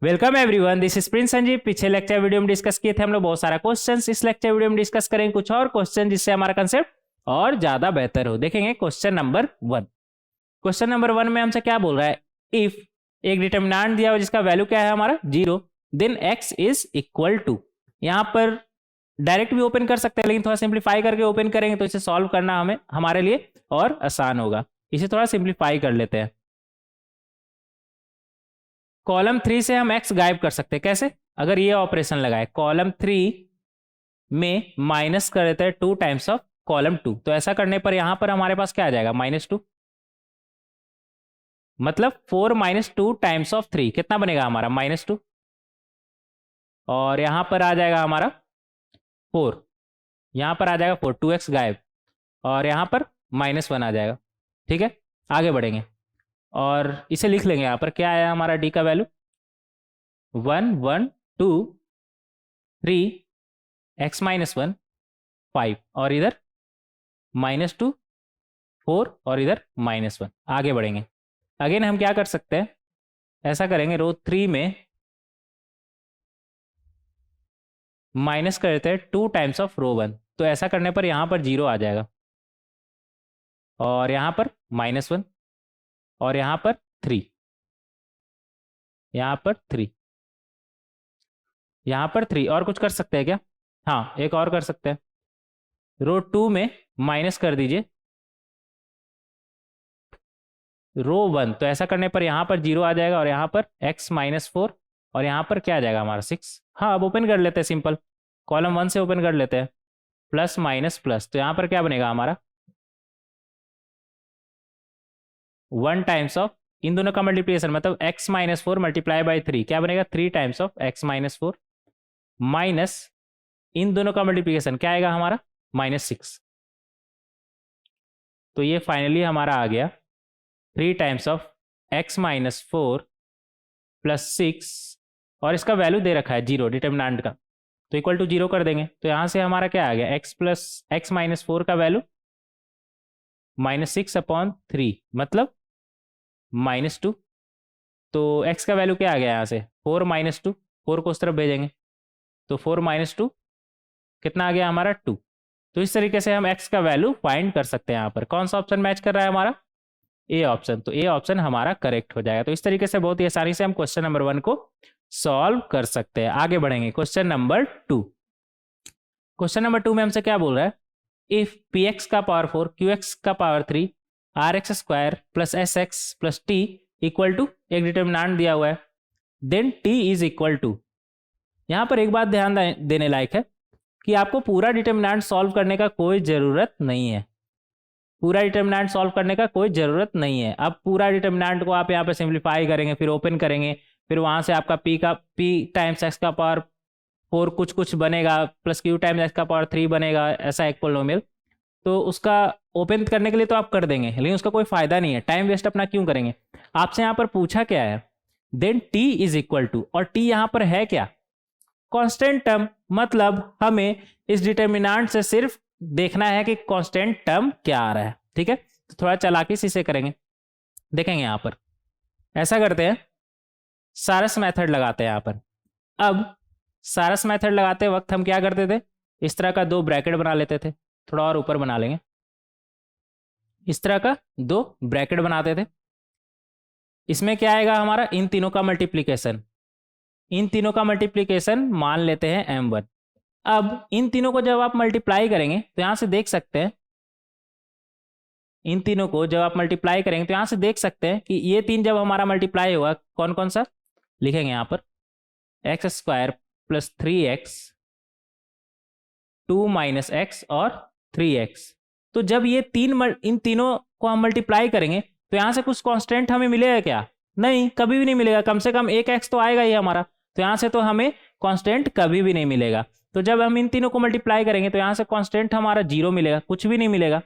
Welcome everyone, this is Prince Sanjeev. पिछले lecture video में discuss किए थे हम लोग बहुत सारा क्वेश्चंस। इस लेक्चर वीडियो में डिस्कस करेंगे कुछ और क्वेश्चन जिससे हमारा कंसेप्ट और ज्यादा बेहतर हो। देखेंगे क्वेश्चन नंबर 1। क्वेश्चन नंबर 1 में हमसे क्या बोल रहा है, इफ एक डिटरमिनेंट दिया हो जिसका वैल्यू क्या है हमारा 0, then x is equal to. यहाँ पर डायरेक्ट भी ओपन कर सकते हैं, लेकिन थोड़ा सिंप्लीफाई करके ओपन करेंगे तो इसे सॉल्व करना हमारे लिए और आसान होगा। इसे थोड़ा सिंप्लीफाई कर लेते हैं। कॉलम 3 से हम x गायब कर सकते हैं। कैसे? अगर ये ऑपरेशन लगाए, कॉलम 3 में माइनस कर देते हैं 2 टाइम्स ऑफ कॉलम 2, तो ऐसा करने पर यहां पर हमारे पास क्या आ जाएगा, -2। मतलब 4 - 2 टाइम्स ऑफ 3 कितना बनेगा हमारा, -2। और यहां पर आ जाएगा हमारा 4, यहां पर आ जाएगा 4, 2x गायब, और यहां पर -1 आ जाएगा। ठीक है, आगे बढ़ेंगे और इसे लिख लेंगे। यहाँ पर क्या आया हमारा d का वैल्यू, 1 1 2 3 x -1 5, और इधर -2 4, और इधर -1। आगे बढ़ेंगे। अगेन हम क्या कर सकते हैं, ऐसा करेंगे, रो 3 में माइनस कर देते हैं 2 टाइम्स ऑफ रो 1, तो ऐसा करने पर यहाँ पर 0 आ जाएगा, और यहाँ पर -1, और यहाँ पर 3, यहाँ पर 3, यहाँ पर 3। और कुछ कर सकते हैं क्या? हाँ, एक और कर सकते हैं। रो 2 में माइनस कर दीजिए रो 1, तो ऐसा करने पर यहाँ पर 0 आ जाएगा, और यहाँ पर x -4, और यहाँ पर क्या आ जाएगा हमारा 6। हाँ, अब ओपन कर लेते हैं, सिंपल कॉलम 1 से ओपन कर लेते हैं, प्लस माइनस प्लस, तो यहाँ पर क्या बनेगा हमारा 1 टाइम्स ऑफ, इन दोनों का मल्टीप्लिकेशन मतलब x -4 मल्टीप्लाई बाई 3, क्या बनेगा 3 टाइम्स ऑफ x -4, माइनस इन दोनों का मल्टीप्लिकेशन क्या आएगा हमारा -6। तो ये फाइनली हमारा आ गया 3 टाइम्स ऑफ x -4 प्लस 6, और इसका वैल्यू दे रखा है 0 डिटरमिनेंट का, तो इक्वल टू 0 कर देंगे। तो यहाँ से हमारा क्या आ गया, x -4 का वैल्यू -6/3 मतलब -2। तो x का वैल्यू क्या आ गया यहाँ से, 4 - 2, 4 को उस तरफ भेजेंगे, तो 4 - 2 कितना आ गया हमारा 2। तो इस तरीके से हम x का वैल्यू फाइंड कर सकते हैं। यहाँ पर कौन सा ऑप्शन मैच कर रहा है हमारा, ए ऑप्शन, तो ए ऑप्शन हमारा करेक्ट हो जाएगा। तो इस तरीके से बहुत ही आसानी से हम क्वेश्चन नंबर 1 को सॉल्व कर सकते हैं। आगे बढ़ेंगे क्वेश्चन नंबर 2। क्वेश्चन नंबर 2 में हमसे क्या बोल रहा है, इफ px का पावर 4 qx का power 3 rx² plus sx plus t equal to, एक डिटरमिनेंट दिया हुआ है, then t is equal to. यहाँ पर एक बात ध्यान देने लायक है कि आपको पूरा डिटरमिनेंट सॉल्व करने का कोई ज़रूरत नहीं है। पूरा डिटरमिनेंट सॉल्व करने का कोई ज़रूरत नहीं है। अब पूरा डिटरमिनेंट को आप यहाँ पे सिंप्लीफाई करेंगे, फिर ओपन करेंगे, फिर वहाँ से आपका p टाइम्स x का पावर 4 कुछ बनेगा, प्लस q टाइम्स x का पावर 3 बनेगा, ऐसा एक पोलिनोमियल। तो उसका ओपन करने के लिए तो आप कर देंगे, लेकिन उसका कोई फायदा नहीं है, टाइम वेस्ट अपना क्यों करेंगे। आपसे यहाँ पर पूछा क्या है, then t is equal to, और t यहाँ पर है क्या, कांस्टेंट टर्म। मतलब हमें इस डिटरमिनेंट से सिर्फ देखना है कि कांस्टेंट टर्म क्या आ रहा है। ठीक है, तो थोड़ा चालाकी से इसे करेंगे, देखेंगे। यहाँ पर ऐसा करते हैं, सारस मेथड लगाते हैं यहाँ पर। अब सारस मेथड लगाते वक्त हम क्या करते थे, इस तरह का 2 ब्रैकेट बना लेते थे, थोड़ा और ऊपर बना लेंगे, इस तरह का 2 ब्रैकेट बनाते थे। इसमें क्या आएगा हमारा, इन तीनों का मल्टीप्लिकेशन, इन तीनों का मल्टीप्लिकेशन मान लेते हैं m1। अब इन तीनों को जब आप मल्टीप्लाई करेंगे तो यहां से देख सकते हैं, इन तीनों को जब आप मल्टीप्लाई करेंगे तो यहां से देख सकते हैं कि ये 3 जब हमारा मल्टीप्लाई होगा, कौन कौन सा लिखेंगे यहाँ पर, x² प्लस 3x 2 - x और 3x। तो जब ये इन तीनों को हम मल्टीप्लाई करेंगे तो यहाँ से कुछ कांस्टेंट हमें मिलेगा क्या, नहीं, कभी भी नहीं मिलेगा। कम से कम एक x तो आएगा ही हमारा, तो यहाँ से तो हमें कांस्टेंट कभी भी नहीं मिलेगा। तो जब हम इन तीनों को मल्टीप्लाई करेंगे तो यहाँ से कांस्टेंट हमारा 0 मिलेगा, कुछ भी नहीं मिलेगा।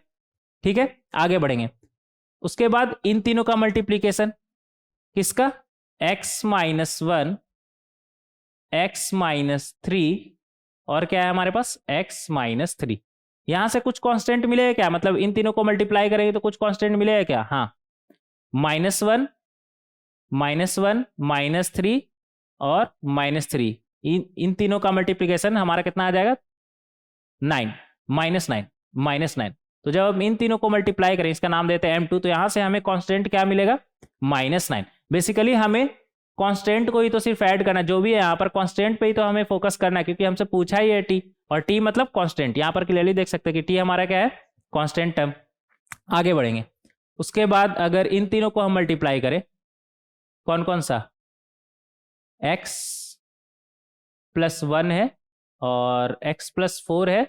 ठीक है, आगे बढ़ेंगे। उसके बाद इन तीनों का मल्टीप्लीकेशन किसका, x -1 x -3 और क्या है हमारे पास x -3। यहां से कुछ कांस्टेंट मिलेगा क्या, मतलब इन तीनों को मल्टीप्लाई करेंगे तो कुछ कांस्टेंट मिलेगा क्या, हाँ, -1 -1 -3 और -3, इन तीनों का मल्टीप्लिकेशन हमारा कितना आ जाएगा 9, -9। तो जब हम इन तीनों को मल्टीप्लाई करें, इसका नाम देते हैं m2, तो यहां से हमें कांस्टेंट क्या मिलेगा -9। बेसिकली हमें कांस्टेंट को ही तो सिर्फ ऐड करना, जो भी है यहाँ पर कांस्टेंट पे ही तो हमें फोकस करना है, क्योंकि हमसे पूछा ही है टी, और टी मतलब कांस्टेंट। यहाँ पर क्लियरली देख सकते हैं कि टी हमारा क्या है कांस्टेंट टर्म। आगे बढ़ेंगे, उसके बाद अगर इन तीनों को हम मल्टीप्लाई करें, कौन कौन सा, x + 1 है और x + 4 है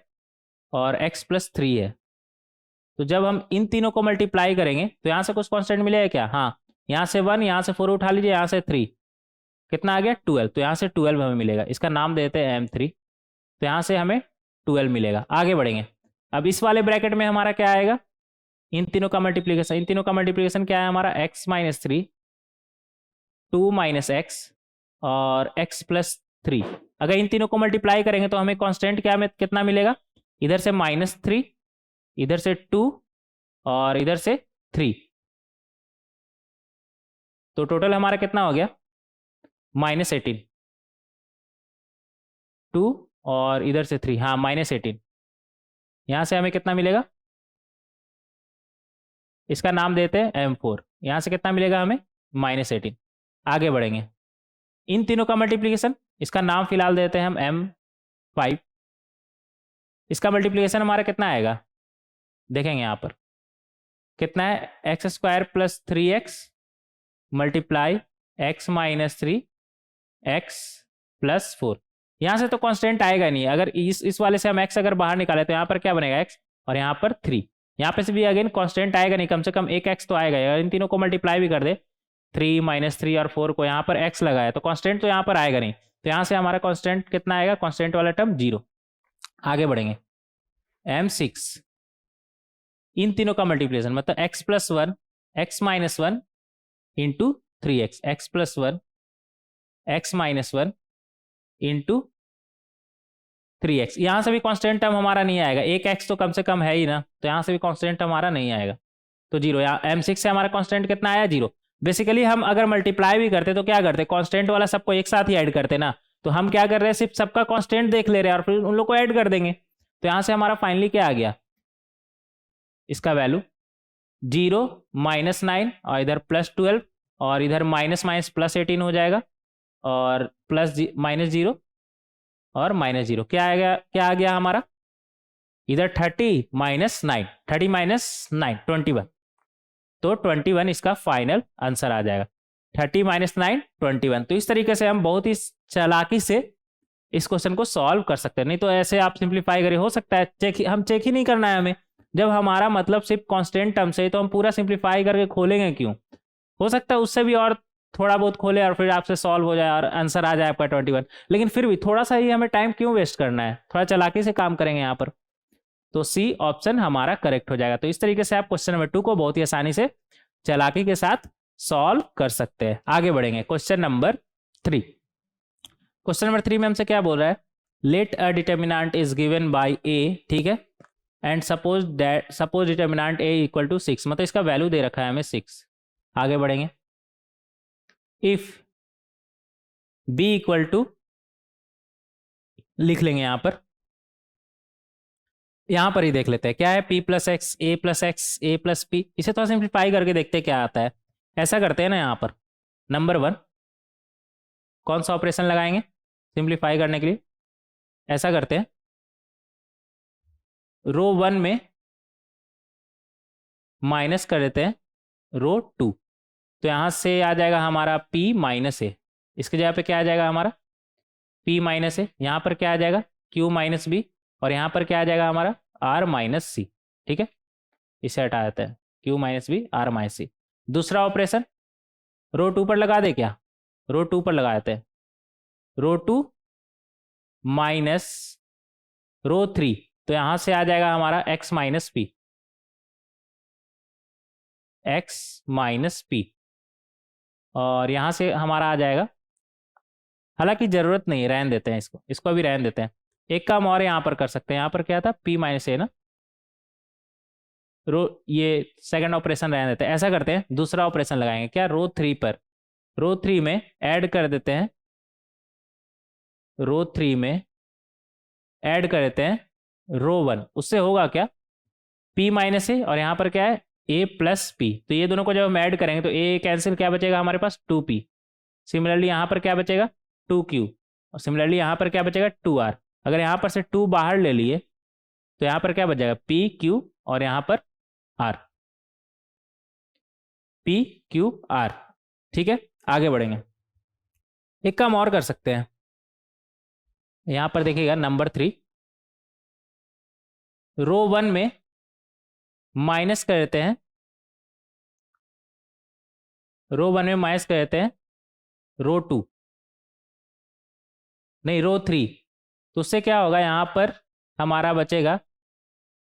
और x + 3 है। तो जब हम इन तीनों को मल्टीप्लाई करेंगे तो यहाँ से कुछ कांस्टेंट मिलेगा क्या, हाँ, यहाँ से 1, यहाँ से 4 उठा लीजिए, यहाँ से 3, कितना आ गया 12। तो यहाँ से 12 हमें मिलेगा, इसका नाम देते हैं m3। तो यहाँ से हमें 12 मिलेगा। आगे बढ़ेंगे, अब इस वाले ब्रैकेट में हमारा क्या आएगा, इन तीनों का मल्टीप्लिकेशन। इन तीनों का मल्टीप्लिकेशन क्या है हमारा, x - 3, 2 - x और x + 3। अगर इन तीनों को मल्टीप्लाई करेंगे तो हमें कांस्टेंट क्या में कितना मिलेगा, इधर से -3, इधर से 2 और इधर से 3। तो टोटल हमारा कितना हो गया -18, 2 और इधर से 3, हाँ -18। यहाँ से हमें कितना मिलेगा, इसका नाम देते हैं m4। यहाँ से कितना मिलेगा हमें -18। आगे बढ़ेंगे, इन तीनों का मल्टीप्लिकेशन, इसका नाम फिलहाल देते हैं हम m5। इसका मल्टीप्लिकेशन हमारा कितना आएगा, देखेंगे यहाँ पर कितना है, x² + 3x multiply x - 3 x + 4। यहाँ से तो कांस्टेंट आएगा नहीं, अगर इस वाले से हम x अगर बाहर निकाले तो यहाँ पर क्या बनेगा x, और यहाँ पर 3। यहाँ पे से भी अगेन कांस्टेंट आएगा नहीं, कम से कम एक x तो आएगा। अगर इन तीनों को मल्टीप्लाई भी कर दे, 3 - 3 और 4 को यहाँ पर x लगाया, तो कांस्टेंट तो यहाँ पर आएगा नहीं। तो यहाँ से हमारा कांस्टेंट कितना आएगा, कांस्टेंट वाला टर्म 0। आगे बढ़ेंगे, m6, इन तीनों का मल्टीप्लिकेशन मतलब x + 1 x - 1 into 3x, x + 1 x - 1 into 3x। यहाँ से भी कांस्टेंट टर्म हमारा नहीं आएगा, एक x तो कम से कम है ही ना, तो यहाँ से भी कांस्टेंट हमारा नहीं आएगा, तो 0। यहाँ m6 से हमारा कांस्टेंट कितना आया 0। बेसिकली हम अगर मल्टीप्लाई भी करते तो क्या करते, कांस्टेंट वाला सबको एक साथ ही ऐड करते ना, तो हम क्या कर रहे हैं, सिर्फ सबका कांस्टेंट देख ले रहे हैं और फिर उन लोग को ऐड कर देंगे। तो यहाँ से हमारा फाइनली क्या आ गया, इसका वैल्यू 0 -9 और इधर +12 और इधर माइनस +18 हो जाएगा, और -0 और -0 क्या आ गया हमारा, इधर 30 - 9, 30 - 9 21। तो 21 इसका फाइनल आंसर आ जाएगा, 30 - 9 21। तो इस तरीके से हम बहुत ही चालाकी से इस क्वेश्चन को सॉल्व कर सकते हैं। नहीं तो ऐसे आप सिंप्लीफाई करें, हो सकता है चेक ही नहीं करना है हमें, जब हमारा मतलब सिर्फ कांस्टेंट टर्म से, तो हम पूरा सिंप्लीफाई करके खोलेंगे क्यों, हो सकता है उससे भी और थोड़ा बहुत खोले और फिर आपसे सॉल्व हो जाए और आंसर आ जाए आपका 21। लेकिन फिर भी थोड़ा सा ही हमें टाइम क्यों वेस्ट करना है, थोड़ा चालाकी से काम करेंगे यहाँ पर। तो सी ऑप्शन हमारा करेक्ट हो जाएगा। तो इस तरीके से आप क्वेश्चन नंबर 2 को बहुत ही आसानी से चालाकी के साथ सॉल्व कर सकते हैं। आगे बढ़ेंगे, क्वेश्चन नंबर 3। क्वेश्चन नंबर 3 में हमसे क्या बोल रहा है, let a determinant is given by A, ठीक है, एंड सपोज डिटर्मिनेंट ए = 6, मतलब इसका वैल्यू दे रखा है हमें 6। आगे बढ़ेंगे, इफ बी = लिख लेंगे यहां पर ही देख लेते हैं क्या है, p + x a + x a + p। इसे थोड़ा सिंप्लीफाई करके देखते हैं क्या आता है। ऐसा करते हैं ना, यहाँ पर नंबर 1 कौन सा ऑपरेशन लगाएंगे सिंप्लीफाई करने के लिए, ऐसा करते हैं, रो 1 में माइनस कर देते हैं रो 2। तो यहाँ से आ जाएगा हमारा p - a, इसके जगह पे क्या आ जाएगा हमारा p - a। यहाँ पर क्या आ जाएगा q - b, और यहाँ पर क्या आ जाएगा हमारा r - c, ठीक है, इसे हटा देते हैं, q - b r - c। दूसरा ऑपरेशन रो 2 पर लगा दे क्या, रो 2 पर लगा देते हैं, रो 2 माइनस रो 3। तो यहाँ से आ जाएगा हमारा x - p, x - p, और यहाँ से हमारा आ जाएगा, हालांकि जरूरत नहीं है, रहने देते हैं इसको अभी रहने देते हैं। एक काम और यहाँ पर कर सकते हैं, यहाँ पर क्या था p - a ना, ये सेकंड ऑपरेशन रहने देते हैं। ऐसा करते हैं, दूसरा ऑपरेशन लगाएंगे क्या, रो 3 पर, रो 3 में ऐड कर देते हैं रो 3 में ऐड कर देते हैं रो 1, उससे होगा क्या, p माइनस ए, और यहाँ पर क्या है a प्लस पी, तो ये दोनों को जब हम ऐड करेंगे तो a कैंसिल, क्या बचेगा हमारे पास 2p। सिमिलरली यहाँ पर क्या बचेगा 2q, और सिमिलरली यहाँ पर क्या बचेगा 2r। अगर यहाँ पर से 2 बाहर ले लिए तो यहाँ पर क्या बचेगा p q, और यहाँ पर r, p q r। ठीक है, आगे बढ़ेंगे। एक काम और कर सकते हैं, यहाँ पर देखिएगा नंबर 3, रो 1 में माइनस कर देते हैं, रो 1 में माइनस कर देते हैं रो 2, नहीं रो 3, तो उससे क्या होगा, यहाँ पर हमारा बचेगा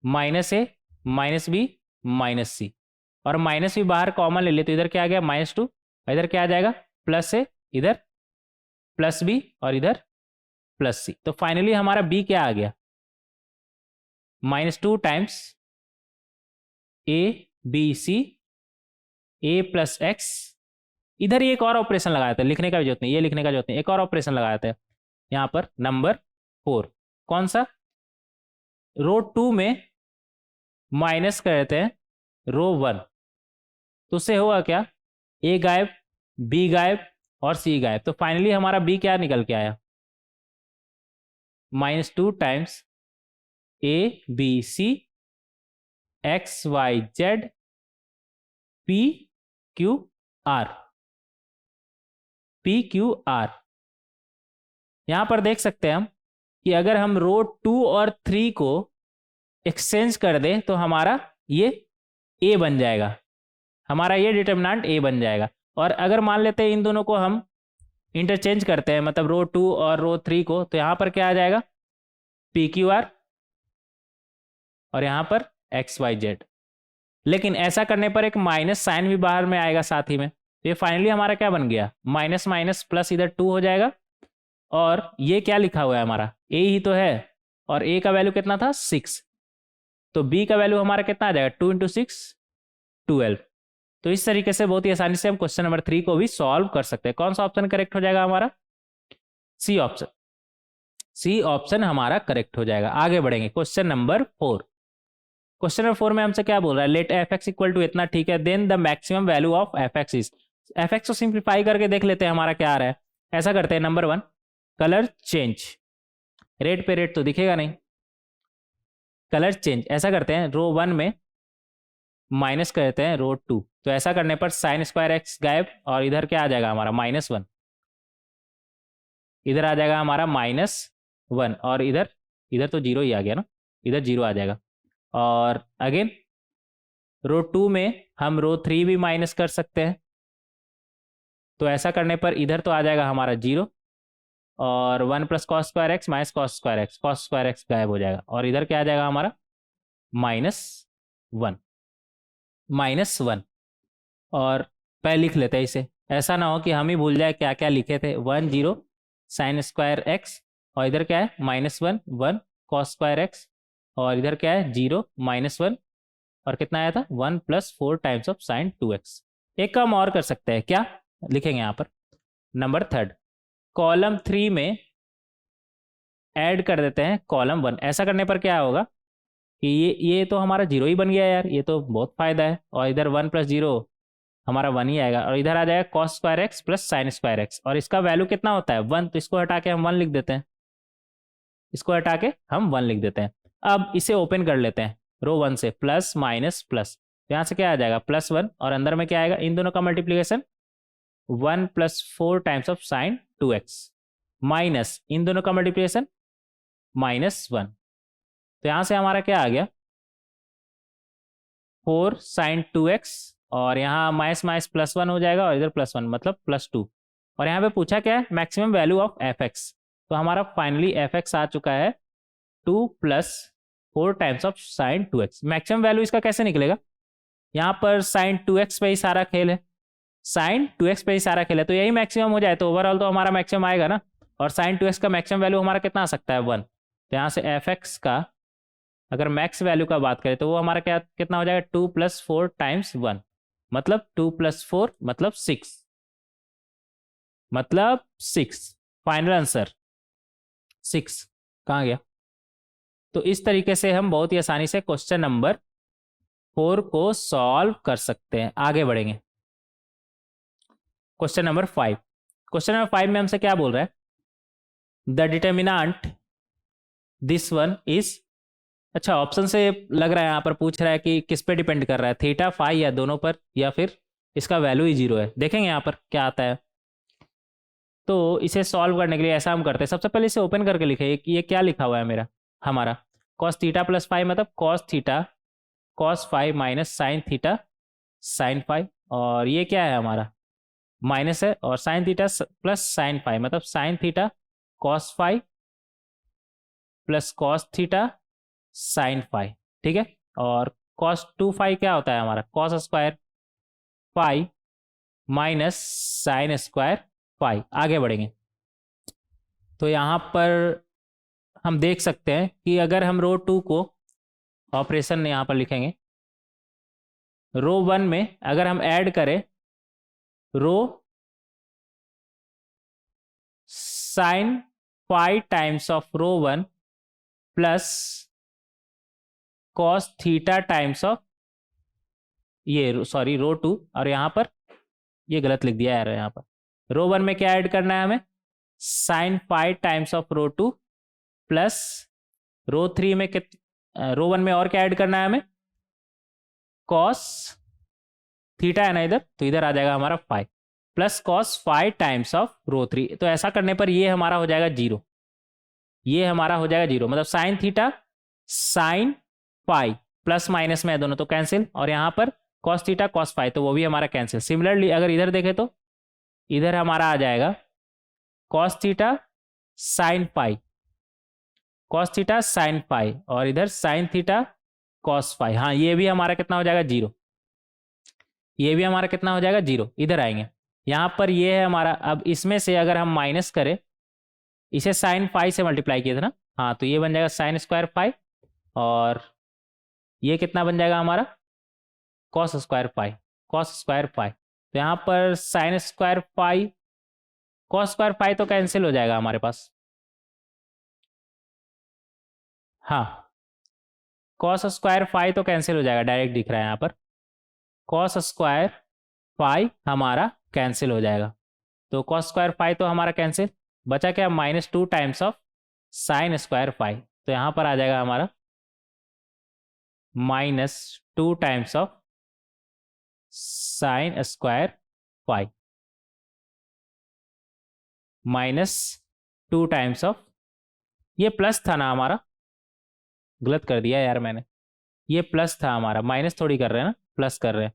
माइनस ए माइनस बी माइनस सी, और माइनस भी बाहर कॉमन ले लिए तो इधर क्या आ गया -2, इधर क्या आ जाएगा प्लस ए, इधर प्लस बी, और इधर प्लस सी। तो फाइनली हमारा बी क्या आ गया -2 times A B C a plus x. इधर ये एक और ऑपरेशन लगाया था, लिखने का भी जरूरत नहीं, ये लिखने का जरूरत नहीं, एक और ऑपरेशन लगाया था यहाँ पर नंबर 4। कौन सा, रो 2 में माइनस कर देते हैं रो 1, तो उससे होगा क्या, ए गायब, बी गायब, और सी गायब। तो फाइनली हमारा बी क्या निकल के आया -2 times A B c x y z p q r, p q r. यहां पर देख सकते हैं हम कि अगर हम रो 2 और 3 को एक्सचेंज कर दें तो हमारा ये ए बन जाएगा, हमारा ये डिटर्मिनेंट ए बन जाएगा। और अगर मान लेते हैं इन दोनों को हम इंटरचेंज करते हैं, मतलब रो 2 और रो 3 को, तो यहाँ पर क्या आ जाएगा पी क्यू आर, और यहाँ पर एक्स वाई जेड। लेकिन ऐसा करने पर एक माइनस साइन भी बाहर में आएगा साथ ही में, तो ये फाइनली हमारा क्या बन गया माइनस माइनस प्लस, इधर 2 हो जाएगा, और ये क्या लिखा हुआ है हमारा ए ही तो है, और ए का वैल्यू कितना था 6, तो बी का वैल्यू हमारा कितना आ जाएगा 2 × 6 12। तो इस तरीके से बहुत ही आसानी से हम क्वेश्चन नंबर 3 को भी सॉल्व कर सकते हैं। कौन सा ऑप्शन करेक्ट हो जाएगा हमारा, सी ऑप्शन, सी ऑप्शन हमारा करेक्ट हो जाएगा। आगे बढ़ेंगे क्वेश्चन नंबर 4। क्वेश्चन नंबर 4 में हमसे क्या बोल रहा है, let f x equal to इतना, ठीक है, then the maximum value of f x is, f x को सिंप्लीफाई करके देख लेते हैं हमारा क्या आ रहा है। ऐसा करते हैं, नंबर 1 कलर चेंज, रेड पे रेड तो दिखेगा नहीं, कलर चेंज। ऐसा करते हैं रो 1 में माइनस करते हैं रो 2, तो ऐसा करने पर साइन स्क्वायर एक्स गायब, और इधर क्या आ जाएगा हमारा -1, इधर आ जाएगा हमारा -1, और इधर इधर तो 0 ही आ गया ना, इधर 0 आ जाएगा। और अगेन रो 2 में हम रो 3 भी माइनस कर सकते हैं, तो ऐसा करने पर इधर तो आ जाएगा हमारा 0, और 1 + cos square x minus cos square x, cos square x गायब हो जाएगा, और इधर क्या आ जाएगा हमारा -1। और पहले लिख लेते हैं इसे, ऐसा ना हो कि हम ही भूल जाए क्या क्या लिखे थे। 1 0 साइन स्क्वायर एक्स, और इधर क्या है -1 1 cos स्क्वायर एक्स, और इधर क्या है 0 -1, और कितना आया था 1 + 4 टाइम्स ऑफ साइन 2x। एक काम और कर सकते हैं, क्या लिखेंगे यहाँ पर, नंबर 3 कॉलम 3 में ऐड कर देते हैं कॉलम 1। ऐसा करने पर क्या होगा कि ये तो हमारा 0 ही बन गया यार, ये तो बहुत फायदा है, और इधर 1 + 0 हमारा 1 ही आएगा, और इधर आ जाएगा cos square x plus sine square x, और इसका वैल्यू कितना होता है 1, तो इसको हटा के हम 1 लिख देते हैं, इसको हटा के हम 1 लिख देते हैं। अब इसे ओपन कर लेते हैं रो 1 से, प्लस माइनस प्लस, तो यहाँ से क्या आ जाएगा +1, और अंदर में क्या आएगा, इन दोनों का multiplication 1 + 4 times of sine 2x, minus इन दोनों का मल्टीप्लीकेशन -1, तो यहाँ से हमारा क्या आ गया 4 साइन 2x, और यहाँ माइनस माइनस +1 हो जाएगा, और इधर +1 मतलब +2। और यहाँ पे पूछा क्या है maximum value of f x, तो हमारा फाइनली एफ एक्स आ चुका है 2 + 4 times of sine 2x। Maximum value इसका कैसे निकलेगा, यहाँ पर साइन 2x पे ही सारा खेल है, साइन 2x पे ही सारा खेल है, तो यही मैक्सिमम हो जाए तो ओवरऑल तो हमारा मैक्सिमम आएगा ना, और साइन 2x का मैक्सिमम वैल्यू हमारा कितना आ सकता है 1, तो यहाँ से एफ एक्स का अगर मैक्स वैल्यू का बात करें तो वो हमारा क्या कितना हो जाएगा 2 + 4 टाइम्स 1, मतलब 2 + 4 मतलब 6, मतलब 6। फाइनल आंसर 6 कहाँ गया? तो इस तरीके से हम बहुत ही आसानी से क्वेश्चन नंबर 4 को सॉल्व कर सकते हैं। आगे बढ़ेंगे क्वेश्चन नंबर 5। क्वेश्चन नंबर 5 में हमसे क्या बोल रहा है? The determinant this one is, अच्छा ऑप्शन से लग रहा है यहाँ पर पूछ रहा है कि किस पे डिपेंड कर रहा है, थीटा फाई या दोनों पर, या फिर इसका वैल्यू ही 0 है। देखेंगे यहाँ पर क्या आता है। तो इसे सॉल्व करने के लिए ऐसा हम करते हैं, सबसे पहले इसे ओपन करके लिखे कि ये क्या लिखा हुआ है मेरा, हमारा कॉस थीटा प्लस फाई, मतलब cos theta cos phi minus sine theta sine phi, और ये क्या है हमारा माइनस है, और sine theta plus sine phi मतलब sine theta cos phi plus cos theta sine phi, ठीक है। और कॉस 2 फाई क्या होता है हमारा, cos square phi minus sine square phi. आगे बढ़ेंगे तो यहाँ पर हम देख सकते हैं कि अगर हम रो 2 को ऑपरेशन यहाँ पर लिखेंगे, रो 1 में अगर हम ऐड करें row sine phi times of row 1 plus cos theta times of ये सॉरी रो 2, और यहाँ पर ये गलत लिख दिया यार, यहाँ पर रो 1 में क्या ऐड करना है हमें, sine phi times of row 2 plus row 3 में रो 1 में और क्या ऐड करना है हमें, कॉस थीटा है ना इधर, तो इधर आ जाएगा हमारा phi plus cos phi times of row 3। तो ऐसा करने पर ये हमारा हो जाएगा 0, ये हमारा हो जाएगा 0, मतलब sine theta sine phi plus minus में है दोनों तो कैंसिल, और यहाँ पर कॉस थीटा कॉस फाई तो वो भी हमारा कैंसिल। सिमिलरली अगर इधर देखें तो इधर हमारा आ जाएगा cos theta sine phi, cos theta sine phi, और इधर साइन थीटा कॉस फाई। हाँ ये भी हमारा कितना हो जाएगा 0, ये भी हमारा कितना हो जाएगा 0। इधर आएंगे यहाँ पर ये है हमारा, अब इसमें से अगर हम माइनस करें, इसे साइन फाई से मल्टीप्लाई किया था ना, हाँ तो ये बन जाएगा साइन स्क्वायर फाई, और ये कितना बन जाएगा हमारा cos square phi, cos square phi. तो यहाँ पर sine square phi cos square phi तो कैंसिल हो जाएगा हमारे पास, हाँ कॉस स्क्वायर फाई तो कैंसिल हो जाएगा, डायरेक्ट दिख रहा है यहाँ पर कॉस स्क्वायर फाई हमारा कैंसिल हो जाएगा। तो कॉस स्क्वायर फाई तो हमारा कैंसिल, बचा क्या -2 times of sine square phi, तो यहाँ पर आ जाएगा हमारा -2 times of sine square phi -2 times of, ये प्लस था ना हमारा, गलत कर दिया यार मैंने, ये प्लस था हमारा, माइनस थोड़ी कर रहे हैं ना, प्लस कर रहे हैं।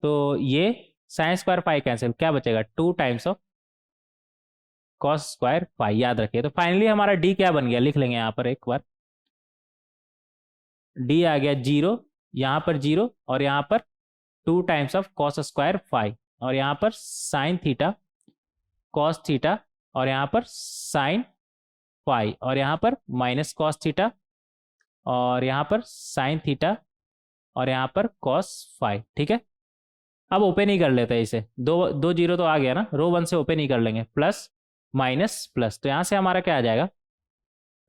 तो ये साइन स्क्वायर फाई कैंसिल, क्या बचेगा 2 times of cos square phi, याद रखिए। तो फाइनली हमारा डी क्या बन गया, लिख लेंगे यहाँ पर एक बार, डी आ गया 0, यहाँ पर 0, और यहाँ पर 2 times of cos square phi, और यहाँ पर साइन थीटा कॉस थीटा, और यहाँ पर साइन फाई, और यहाँ पर माइनस कॉस थीटा, और यहाँ पर साइन थीटा, और यहाँ पर कॉस फाई, ठीक है। अब ओपन ही कर लेते हैं इसे, दो दो जीरो तो आ गया ना, रो 1 से ओपन ही कर लेंगे, प्लस माइनस प्लस, तो यहाँ से हमारा क्या आ जाएगा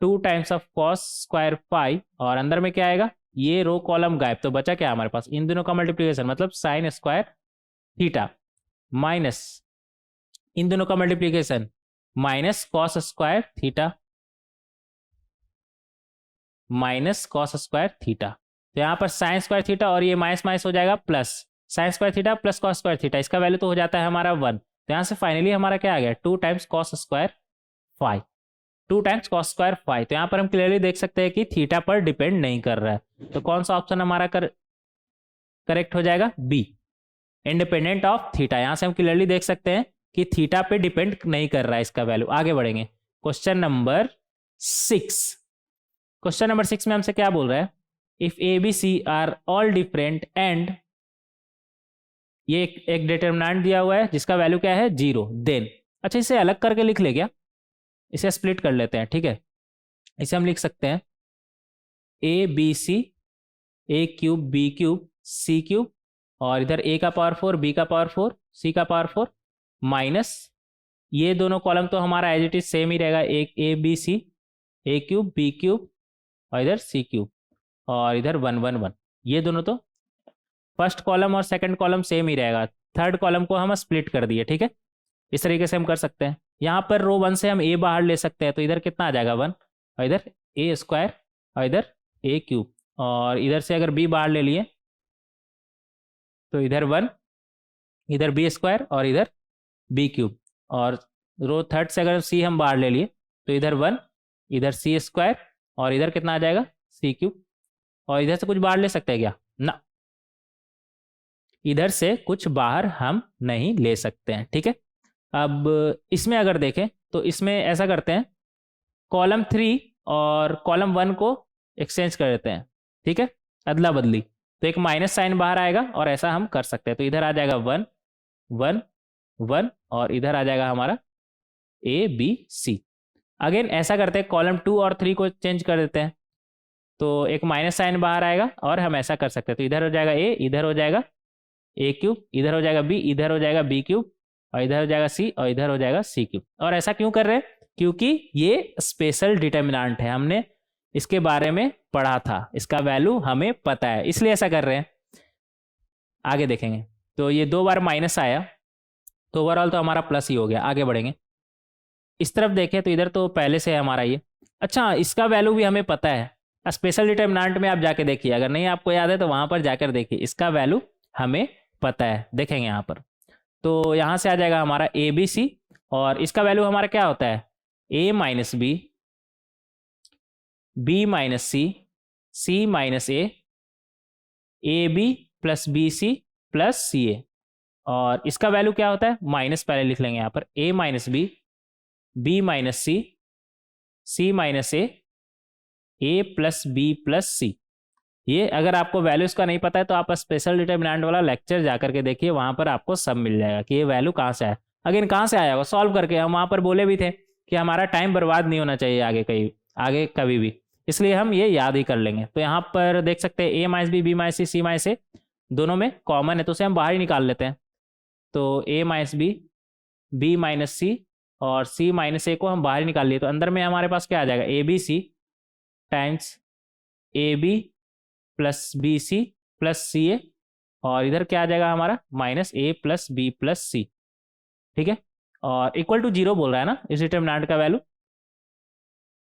2 times of cos square phi, और अंदर में क्या आएगा, ये रो कॉलम गायब, तो बचा क्या हमारे पास इन दोनों का मल्टीप्लीकेशन, मतलब साइन स्क्वायर थीटा माइनस इन दोनों का multiplication minus cos square theta minus cos square theta. तो यहाँ पर साइन स्क्वायर थीटा और ये माइनस माइनस हो जाएगा plus, sine square theta plus cos square theta, इसका वैल्यू तो हो जाता है हमारा 1। तो यहाँ से फाइनली हमारा क्या आ गया 2 times cos square phi, 2 times cos square phi. तो यहाँ पर हम क्लियरली देख सकते हैं कि थीटा पर डिपेंड नहीं कर रहा है। तो कौन सा ऑप्शन हमारा करेक्ट हो जाएगा, बी, इंडिपेंडेंट ऑफ थीटा। यहाँ से हम क्लियरली देख सकते हैं कि थीटा पे डिपेंड नहीं कर रहा है इसका वैल्यू। आगे बढ़ेंगे क्वेश्चन नंबर 6। क्वेश्चन नंबर 6 में हमसे क्या बोल रहा है, if a B c are all different and, ये एक डिटरमिनेंट दिया हुआ है जिसका वैल्यू क्या है 0, देन, अच्छा इसे अलग करके लिख ले क्या, इसे स्प्लिट कर लेते हैं, ठीक है। इसे हम लिख सकते हैं A B C, A cube B cube C cube, और इधर ए का पावर 4 बी का पावर 4 सी का पावर 4 माइनस, ये दोनों कॉलम तो हमारा एज इट इज सेम ही रहेगा, एक A B C, A cube B cube और इधर सी क्यूब और इधर 1 1 1। ये दोनों तो फर्स्ट कॉलम और सेकंड कॉलम सेम ही रहेगा, थर्ड कॉलम को हम स्प्लिट कर दिए, ठीक है। इस तरीके से हम कर सकते हैं। यहाँ पर रो 1 से हम ए बाहर ले सकते हैं, तो इधर कितना आ जाएगा 1 और इधर ए स्क्वायर और इधर ए क्यूब, और इधर से अगर बी बाहर ले लिए तो इधर 1, इधर बी स्क्वायर और इधर बी क्यूब, और रो थर्ड से अगर सी हम बाहर ले लिए तो इधर 1, इधर सी स्क्वायर और इधर कितना आ जाएगा सी क्यूब, और इधर से कुछ बाहर ले सकते हैं क्या? ना, इधर से कुछ बाहर हम नहीं ले सकते हैं, ठीक है। अब इसमें अगर देखें तो इसमें ऐसा करते हैं, कॉलम 3 और कॉलम 1 को एक्सचेंज कर देते हैं, ठीक है, अदला बदली। तो एक माइनस साइन बाहर आएगा और ऐसा हम कर सकते हैं। तो इधर आ जाएगा 1 1 1 और इधर आ जाएगा हमारा ए बी सी। अगेन ऐसा करते हैं, कॉलम 2 और 3 को चेंज कर देते हैं, तो एक माइनस साइन बाहर आएगा और हम ऐसा कर सकते हैं। तो इधर हो जाएगा ए, इधर हो जाएगा ए क्यूब, इधर हो जाएगा बी, इधर हो जाएगा बी क्यूब और इधर हो जाएगा सी और इधर हो जाएगा सी क्यूब। और ऐसा क्यों कर रहे हैं? क्योंकि ये स्पेशल डिटर्मिनेंट है, हमने इसके बारे में पढ़ा था, इसका वैल्यू हमें पता है, इसलिए ऐसा कर रहे हैं। आगे देखेंगे तो ये 2 बार माइनस आया तो ओवरऑल तो हमारा प्लस ही हो गया। आगे बढ़ेंगे, इस तरफ देखें तो इधर तो पहले से है हमारा ये। अच्छा, इसका वैल्यू भी हमें पता है, स्पेशल डिटर्मिनेंट में आप जाके देखिए, अगर नहीं आपको याद है तो वहां पर जाकर देखिए, इसका वैल्यू हमें पता है। देखेंगे यहाँ पर तो यहाँ से आ जाएगा हमारा ए बी सी, और इसका वैल्यू हमारा क्या होता है? A minus B, B minus C, C minus A B plus B C plus C A, और इसका वैल्यू क्या होता है? माइनस पहले लिख लेंगे यहाँ पर, ए minus B minus C minus A plus B plus सी। ये अगर आपको वैल्यू इसका नहीं पता है तो आप स्पेशल डिटर्मिनेंट वाला लेक्चर जाकर के देखिए, वहां पर आपको सब मिल जाएगा कि ये वैल्यू कहाँ से आया। अगेन कहाँ से आया होगा? सॉल्व करके। हम वहां पर बोले भी थे कि हमारा टाइम बर्बाद नहीं होना चाहिए आगे कभी भी, इसलिए हम ये याद ही कर लेंगे। तो यहाँ पर देख सकते हैं ए माइनस बी माइनस सी माइनस ए दोनों में कॉमन है, तो उसे हम बाहर ही निकाल लेते हैं। तो ए माइनस बी माइनस सी और सी माइनस ए को हम बाहर निकाल लिए, तो अंदर में हमारे पास क्या आ जाएगा? A B C times A B plus B C plus C A, और इधर क्या आ जाएगा हमारा? Minus A plus B plus C, ठीक है। और इक्वल टू 0 बोल रहा है ना इस डिटर्मिनेंट का वैल्यू,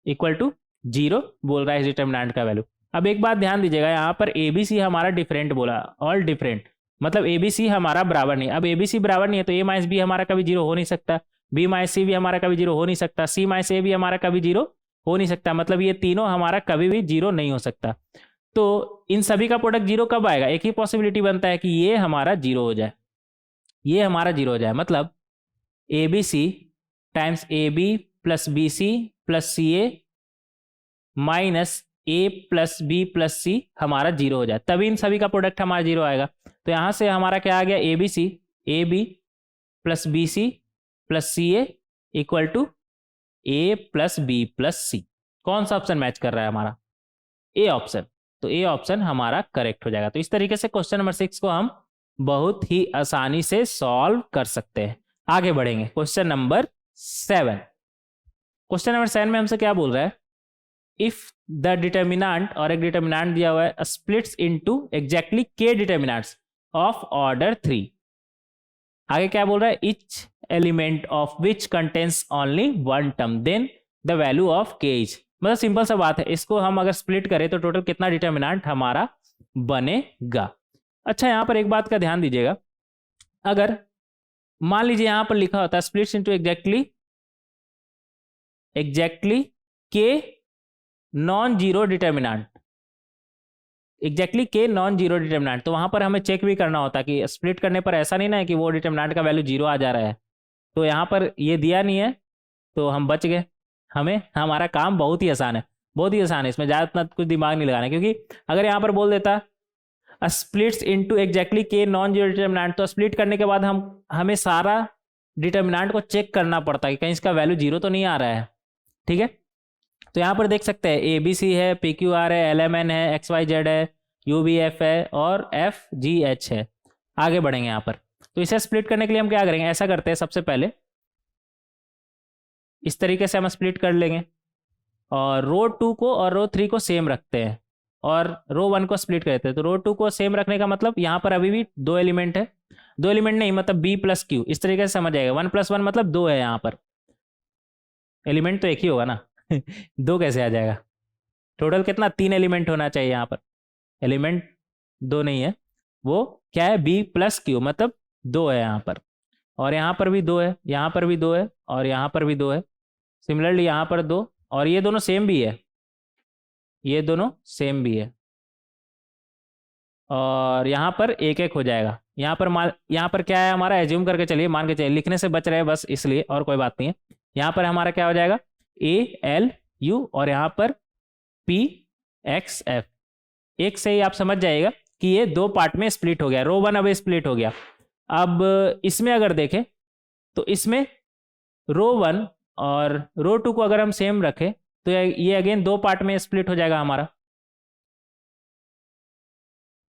इक्वल टू 0 बोल रहा है इस डिटर्मिनेंट का वैल्यू। अब एक बात ध्यान दीजिएगा, यहाँ पर ए बी सी हमारा डिफरेंट बोला, ऑल डिफरेंट, मतलब ए बी सी हमारा बराबर नहीं। अब ए बी सी बराबर नहीं है तो ए माइनस बी हमारा कभी 0 हो नहीं सकता, बी माइनस सी भी हमारा कभी 0 हो नहीं सकता, सी माइनस ए भी हमारा कभी 0 हो नहीं सकता, मतलब ये तीनों हमारा कभी भी 0 नहीं हो सकता। तो इन सभी का प्रोडक्ट 0 कब आएगा? एक ही पॉसिबिलिटी बनता है कि ये हमारा 0 हो जाए, ये हमारा 0 हो जाए, मतलब A B C times A B plus B C plus C A minus A plus B plus C हमारा 0 हो जाए, तभी इन सभी का प्रोडक्ट हमारा 0 आएगा। तो यहां से हमारा क्या आ गया? A B plus B C plus C A equal to A plus B plus C. कौन सा ऑप्शन मैच कर रहा है हमारा? A option. तो ए ऑप्शन हमारा करेक्ट हो जाएगा। तो इस तरीके से क्वेश्चन नंबर 6 को हम बहुत ही आसानी से सॉल्व कर सकते हैं। आगे बढ़ेंगे, क्वेश्चन नंबर 7। क्वेश्चन नंबर 7 में हमसे क्या बोल रहा है? इफ द डिटर्मिनेंट, और एक डिटर्मिनेंट दिया हुआ है, splits into exactly k determinants of order 3। आगे क्या बोल रहा है? Each element of which contains only one term, then the value of k each. मतलब सिंपल सा बात है, इसको हम अगर स्प्लिट करें तो टोटल कितना डिटर्मिनेंट हमारा बनेगा। अच्छा, यहां पर एक बात का ध्यान दीजिएगा, अगर मान लीजिए यहां पर लिखा होता है स्प्लिट्स इनटू एग्जैक्टली के नॉन जीरो डिटर्मिनेंट, एग्जैक्टली के नॉन जीरो डिटर्मिनेंट, तो वहां पर हमें चेक भी करना होता कि स्प्लिट करने पर ऐसा नहीं ना है कि वो डिटर्मिनेंट का वैल्यू 0 आ जा रहा है। तो यहाँ पर ये दिया नहीं है तो हम बच गए, हमारा काम बहुत ही आसान है, बहुत ही आसान है, इसमें ज़्यादा कुछ दिमाग नहीं लगाना। क्योंकि अगर यहाँ पर बोल देता स्प्लिट्स इनटू एग्जैक्टली के नॉन जीरो डिटर्मिनेंट, तो स्प्लिट करने के बाद हमें सारा डिटर्मिनेंट को चेक करना पड़ता है कि कहीं इसका वैल्यू 0 तो नहीं आ रहा है, ठीक है। तो यहाँ पर देख सकते हैं ए बी सी है, पी क्यू आर है, एल एम एन है, एक्स वाई जेड है, यू बी एफ है और एफ जी एच है। आगे बढ़ेंगे यहाँ पर, तो इसे स्प्लिट करने के लिए हम क्या करेंगे? ऐसा करते हैं, सबसे पहले इस तरीके से हम स्प्लिट कर लेंगे और रो 2 को और रो 3 को सेम रखते हैं और रो 1 को स्प्लिट करते हैं। तो रो 2 को सेम रखने का मतलब यहाँ पर अभी भी 2 एलिमेंट है, 2 एलिमेंट नहीं मतलब बी प्लस क्यू, इस तरीके से समझ आएगा। 1 + 1 मतलब 2 है, यहाँ पर एलिमेंट तो एक ही होगा ना। 2 कैसे आ जाएगा? टोटल कितना? 3 एलिमेंट होना चाहिए यहाँ पर, एलिमेंट 2 नहीं है, वो क्या है? बी प्लस क्यू, मतलब 2 है यहाँ पर। और यहाँ पर भी 2 है, यहाँ पर भी 2 है, और यहाँ पर भी 2 है। सिमिलरली यहाँ पर 2, और ये दोनों सेम भी है, ये दोनों सेम भी है। और यहाँ पर एक एक हो जाएगा। यहाँ पर क्या है हमारा? एज्यूम करके चलिए, मान के चलिए, लिखने से बच रहे हैं बस इसलिए, और कोई बात नहीं है। यहाँ पर हमारा क्या हो जाएगा? ए एल यू, और यहाँ पर पी एक्स एफ। एक से ही आप समझ जाएगा कि ये 2 पार्ट में स्प्लिट हो गया, रो 1 अब स्प्लिट हो गया। अब इसमें अगर देखें तो इसमें रो 1 और रो 2 को अगर हम सेम रखें तो ये अगेन 2 पार्ट में स्प्लिट हो जाएगा हमारा।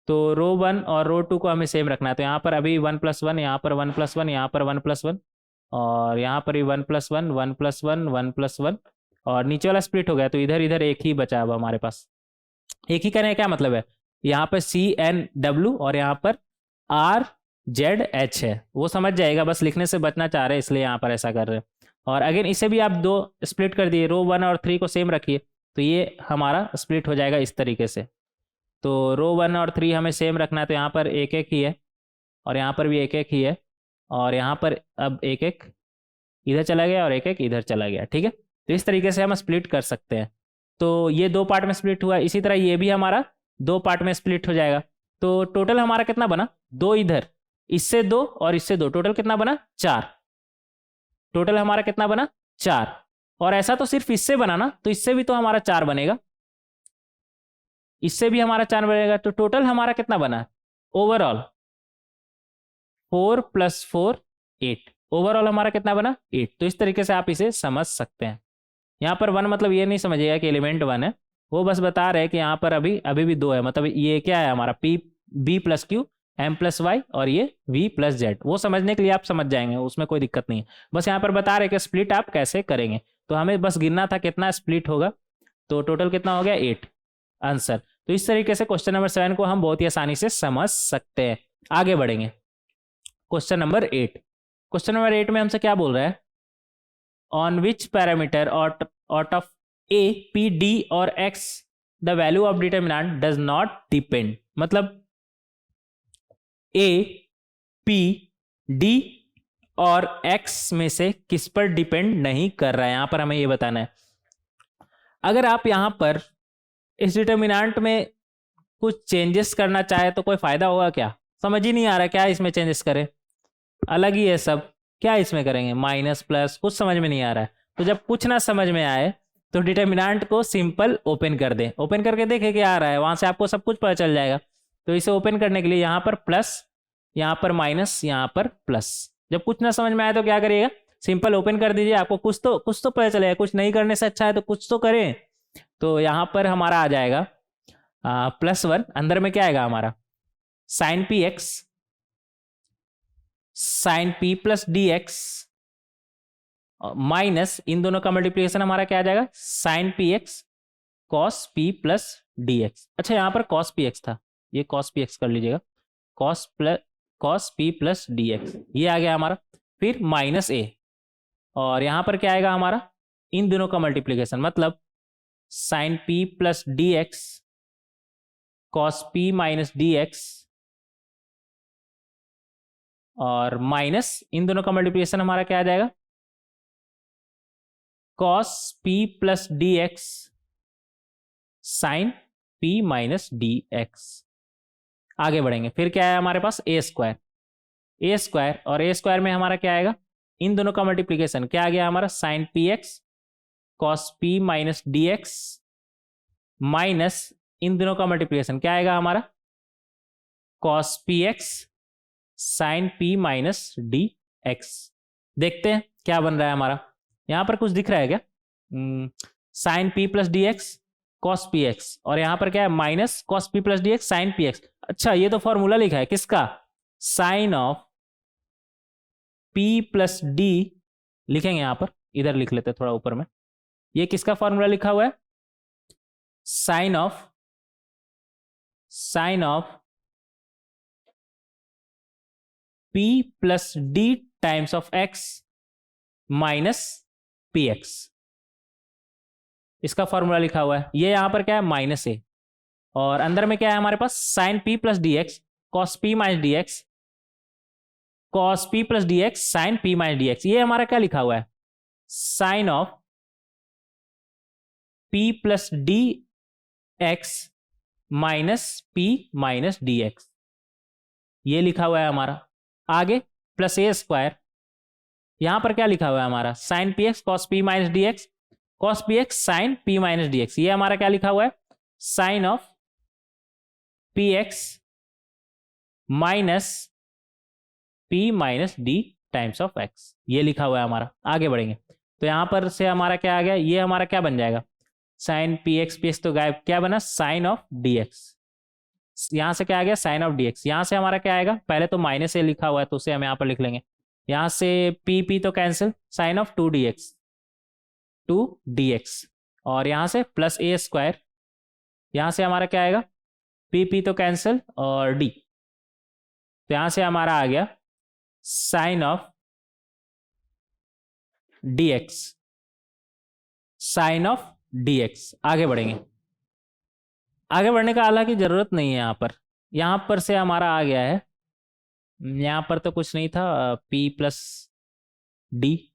तो रो 1 और रो 2 को हमें सेम रखना है। तो यहाँ पर अभी 1 + 1, यहाँ पर 1 + 1, यहाँ पर 1 + 1, और यहाँ पर भी 1 + 1, 1 + 1, 1 + 1, और नीचे वाला स्प्लिट हो गया। तो इधर इधर एक ही बचा अब हमारे पास। एक ही करने का क्या मतलब है? यहाँ पर CN W और यहाँ पर RZH है, वो समझ जाएगा, बस लिखने से बचना चाह रहे हैं इसलिए यहाँ पर ऐसा कर रहे हैं। और अगेन इसे भी आप 2 स्प्लिट कर दिए, रो 1 और 3 को सेम रखिए, तो ये हमारा स्प्लिट हो जाएगा इस तरीके से। तो रो 1 और 3 हमें सेम रखना है, तो यहाँ पर एक एक ही है, और यहाँ पर भी एक एक ही है, और यहाँ पर अब एक एक इधर चला गया और एक एक इधर चला गया। ठीक है, तो इस तरीके से हम स्प्लिट कर सकते हैं। तो ये 2 पार्ट में स्प्लिट हुआ, इसी तरह ये भी हमारा 2 पार्ट में स्प्लिट हो जाएगा। तो टोटल हमारा कितना बना? 2 इधर, इससे 2 और इससे 2, टोटल कितना बना? 4। टोटल हमारा कितना बना? 4। और ऐसा तो सिर्फ इससे बना ना, तो इससे भी तो हमारा 4 बनेगा, इससे भी हमारा 4 बनेगा। तो टोटल हमारा कितना बना? ओवरऑल 4 + 4 8, ओवरऑल हमारा कितना बना? 8। तो इस तरीके से आप इसे समझ सकते हैं। यहाँ पर 1 मतलब ये नहीं समझिएगा कि एलिमेंट 1 है, वो बस बता रहे हैं कि यहाँ पर अभी भी 2 है, मतलब ये क्या है हमारा? B + Q, M + Y, और ये V + Z। वो समझने के लिए आप समझ जाएंगे, उसमें कोई दिक्कत नहीं है। बस यहाँ पर बता रहे कि स्प्लिट आप कैसे करेंगे। तो हमें बस गिनना था कितना स्प्लिट होगा, तो टोटल कितना हो गया? 8 आंसर। तो इस तरीके से क्वेश्चन नंबर 7 को हम बहुत ही आसानी से समझ सकते हैं। आगे बढ़ेंगे, क्वेश्चन नंबर 8। क्वेश्चन नंबर 8 में हमसे क्या बोल रहा है? On which parameter out of A, P, D और X the value of determinant does not depend। मतलब A, P, D और X में से किस पर डिपेंड नहीं कर रहा है, यहां पर हमें ये बताना है। अगर आप यहां पर इस डिटर्मिनेंट में कुछ चेंजेस करना चाहे तो कोई फायदा होगा क्या? समझ ही नहीं आ रहा क्या इसमें चेंजेस करें, अलग ही है सब, क्या इसमें करेंगे? माइनस प्लस, कुछ समझ में नहीं आ रहा है। तो जब कुछ ना समझ में आए तो डिटर्मिनेंट को सिंपल ओपन कर दें, ओपन करके देखें क्या आ रहा है, वहां से आपको सब कुछ पता चल जाएगा। तो इसे ओपन करने के लिए यहाँ पर प्लस, यहाँ पर माइनस, यहाँ पर प्लस। जब कुछ ना समझ में आए तो क्या करिएगा? सिंपल ओपन कर दीजिए, आपको कुछ तो पता चलेगा। कुछ नहीं करने से अच्छा है तो कुछ तो करें। तो यहाँ पर हमारा आ जाएगा +1, अंदर में क्या आएगा हमारा? sin px sin p + dx minus, इन दोनों का मल्टीप्लिकेशन हमारा क्या आ जाएगा? sin px cos p + dx। अच्छा, यहाँ पर cos px था, ये cos px कर लीजिएगा, cos p + dx, ये आ गया हमारा। फिर -a, और यहाँ पर क्या आएगा हमारा? इन दोनों का मल्टीप्लिकेशन, मतलब sin p + dx cos p - dx, और माइनस इन दोनों का मल्टीप्लिकेशन हमारा क्या आ जाएगा? cos p + dx sin p - dx। आगे बढ़ेंगे, फिर क्या है हमारे पास? a² और a² में हमारा क्या आएगा? इन दोनों का मल्टीप्लिकेशन क्या आ गया हमारा? sin px cos p - dx minus इन दोनों का मल्टीप्लिकेशन क्या आएगा हमारा? cos px sin p - dx। देखते हैं क्या बन रहा है हमारा। यहां पर कुछ दिख रहा है क्या? sin p + dx cos px, और यहां पर क्या है? Minus cos p + dx sin px। अच्छा, ये तो फॉर्मूला लिखा है किसका? साइन ऑफ p + d लिखेंगे, यहां पर इधर लिख लेते हैं थोड़ा ऊपर में, ये किसका फॉर्मूला लिखा हुआ है? Sine of P plus d times of x minus p x, इसका फॉर्मूला लिखा हुआ है। ये यहां पर क्या है? माइनस ए, और अंदर में क्या है हमारे पास? Sine P plus D x cos P minus D x, cos P plus D x sine P minus D x. ये हमारा क्या लिखा हुआ है? Sine of P plus D X minus P minus D x, ये लिखा हुआ है हमारा। आगे प्लस ए स्क्वायर, यहां पर क्या लिखा हुआ है हमारा? Sine p x cos P minus D x, cos p x sine P minus D x. ये हमारा क्या लिखा हुआ है? Sine of p x minus P minus d times of x, ये लिखा हुआ है हमारा। आगे बढ़ेंगे तो यहां पर से हमारा क्या आ गया? ये हमारा क्या बन जाएगा? साइन पी एक्स तो गायब, क्या बना? Sine of d x. यहां से क्या आ गया? Sine of d x. यहां से हमारा क्या आएगा? पहले तो माइनस ए लिखा हुआ है तो उसे हम यहां पर लिख लेंगे। यहां से पी तो cancel, sine of two d x, और यहां से प्लस ए स्क्वायर, यहां से हमारा क्या आएगा? पी तो कैंसिल और डी, तो यहां से हमारा आ गया sine of d x, sine of d x. आगे बढ़ेंगे, आगे बढ़ने का हालांकि जरूरत नहीं है यहां पर से हमारा आ गया है, यहां पर तो कुछ नहीं था, पी प्लस डी,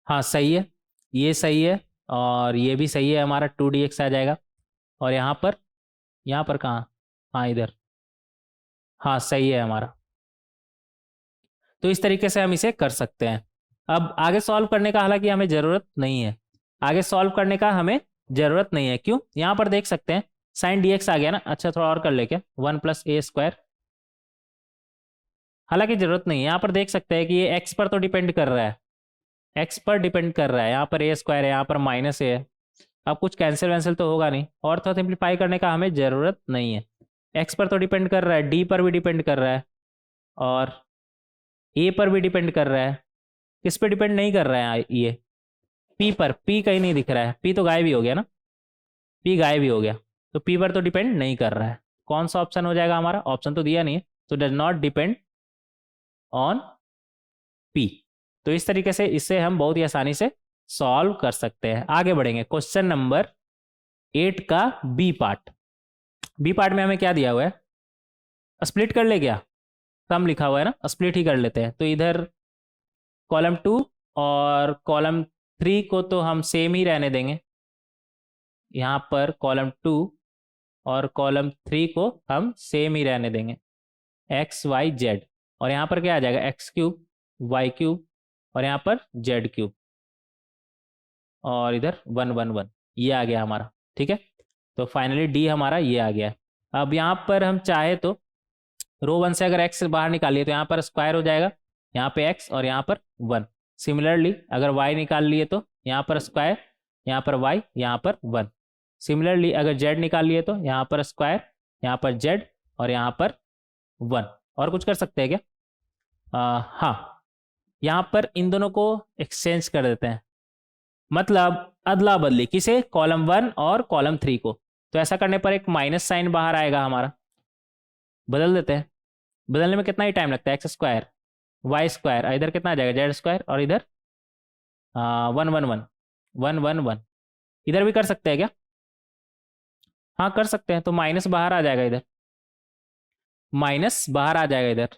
हाँ सही है, ये सही है और ये भी सही है, हमारा 2dx आ जाएगा। और यहाँ पर कहाँ? हाँ इधर, हाँ सही है हमारा। तो इस तरीके से हम इसे कर सकते हैं। अब आगे सॉल्व करने का हालांकि हमें ज़रूरत नहीं है, आगे सॉल्व करने का हमें ज़रूरत नहीं है। क्यों? यहाँ पर देख सकते हैं साइन dx आ गया ना। अच्छा थोड़ा और कर ले क्या? 1 प्लस ए स्क्वायर, हालांकि ज़रूरत नहीं है। यहाँ पर देख सकते हैं कि ये x पर तो डिपेंड कर रहा है, x पर डिपेंड कर रहा है। यहाँ पर ए स्क्वायर है, यहाँ पर माइनस ए है। अब कुछ कैंसिल वैंसिल तो होगा नहीं, और थोड़ा सिंप्लीफाई करने का हमें ज़रूरत नहीं है। x पर तो डिपेंड कर रहा है, d पर भी डिपेंड कर रहा है, और a पर भी डिपेंड कर रहा है। किस पे डिपेंड नहीं कर रहा है? ये p पर। p कहीं नहीं दिख रहा है, p तो गायब ही हो गया ना, p गायब ही हो गया, तो p पर तो डिपेंड नहीं कर रहा है। कौन सा ऑप्शन हो जाएगा हमारा? ऑप्शन तो दिया नहीं है, तो does not depend on p। तो इस तरीके से इससे हम बहुत ही आसानी से सॉल्व कर सकते हैं। आगे बढ़ेंगे, क्वेश्चन नंबर 8 का बी पार्ट। बी पार्ट में हमें क्या दिया हुआ है? स्प्लिट कर ले क्या? सम लिखा हुआ है ना, स्प्लिट ही कर लेते हैं। तो इधर कॉलम 2 और कॉलम 3 को तो हम सेम ही रहने देंगे, यहाँ पर कॉलम 2 और कॉलम 3 को हम सेम ही रहने देंगे, एक्स वाई जेड। और यहाँ पर क्या आ जाएगा? एक्स क्यूब वाई क्यूब और यहाँ पर जेड क्यूब, और इधर 1 1 1, ये आ गया हमारा। ठीक है, तो फाइनली डी हमारा ये आ गया है। अब यहाँ पर हम चाहे तो रो 1 से अगर एक्स बाहर निकालिए तो यहाँ पर स्क्वायर हो जाएगा, यहाँ पे एक्स और यहाँ पर 1। सिमिलरली अगर वाई निकाल लिए तो यहाँ पर स्क्वायर, यहाँ पर वाई, यहाँ पर 1। सिमिलरली अगर जेड निकाल लिए तो यहाँ पर स्क्वायर, यहाँ पर जेड और यहाँ पर 1। और कुछ कर सकते हैं क्या? हाँ, यहाँ पर इन दोनों को एक्सचेंज कर देते हैं, मतलब अदला बदली। किसे? कॉलम 1 और कॉलम 3 को। तो ऐसा करने पर एक माइनस साइन बाहर आएगा हमारा, बदल देते हैं। बदलने में कितना ही टाइम लगता है? एक्स स्क्वायर वाई स्क्वायर, इधर कितना आ जाएगा? जेड स्क्वायर, और इधर 1 1 1 1 1 1। इधर भी कर सकते हैं क्या? हाँ कर सकते हैं। तो माइनस बाहर आ जाएगा, इधर माइनस बाहर आ जाएगा। इधर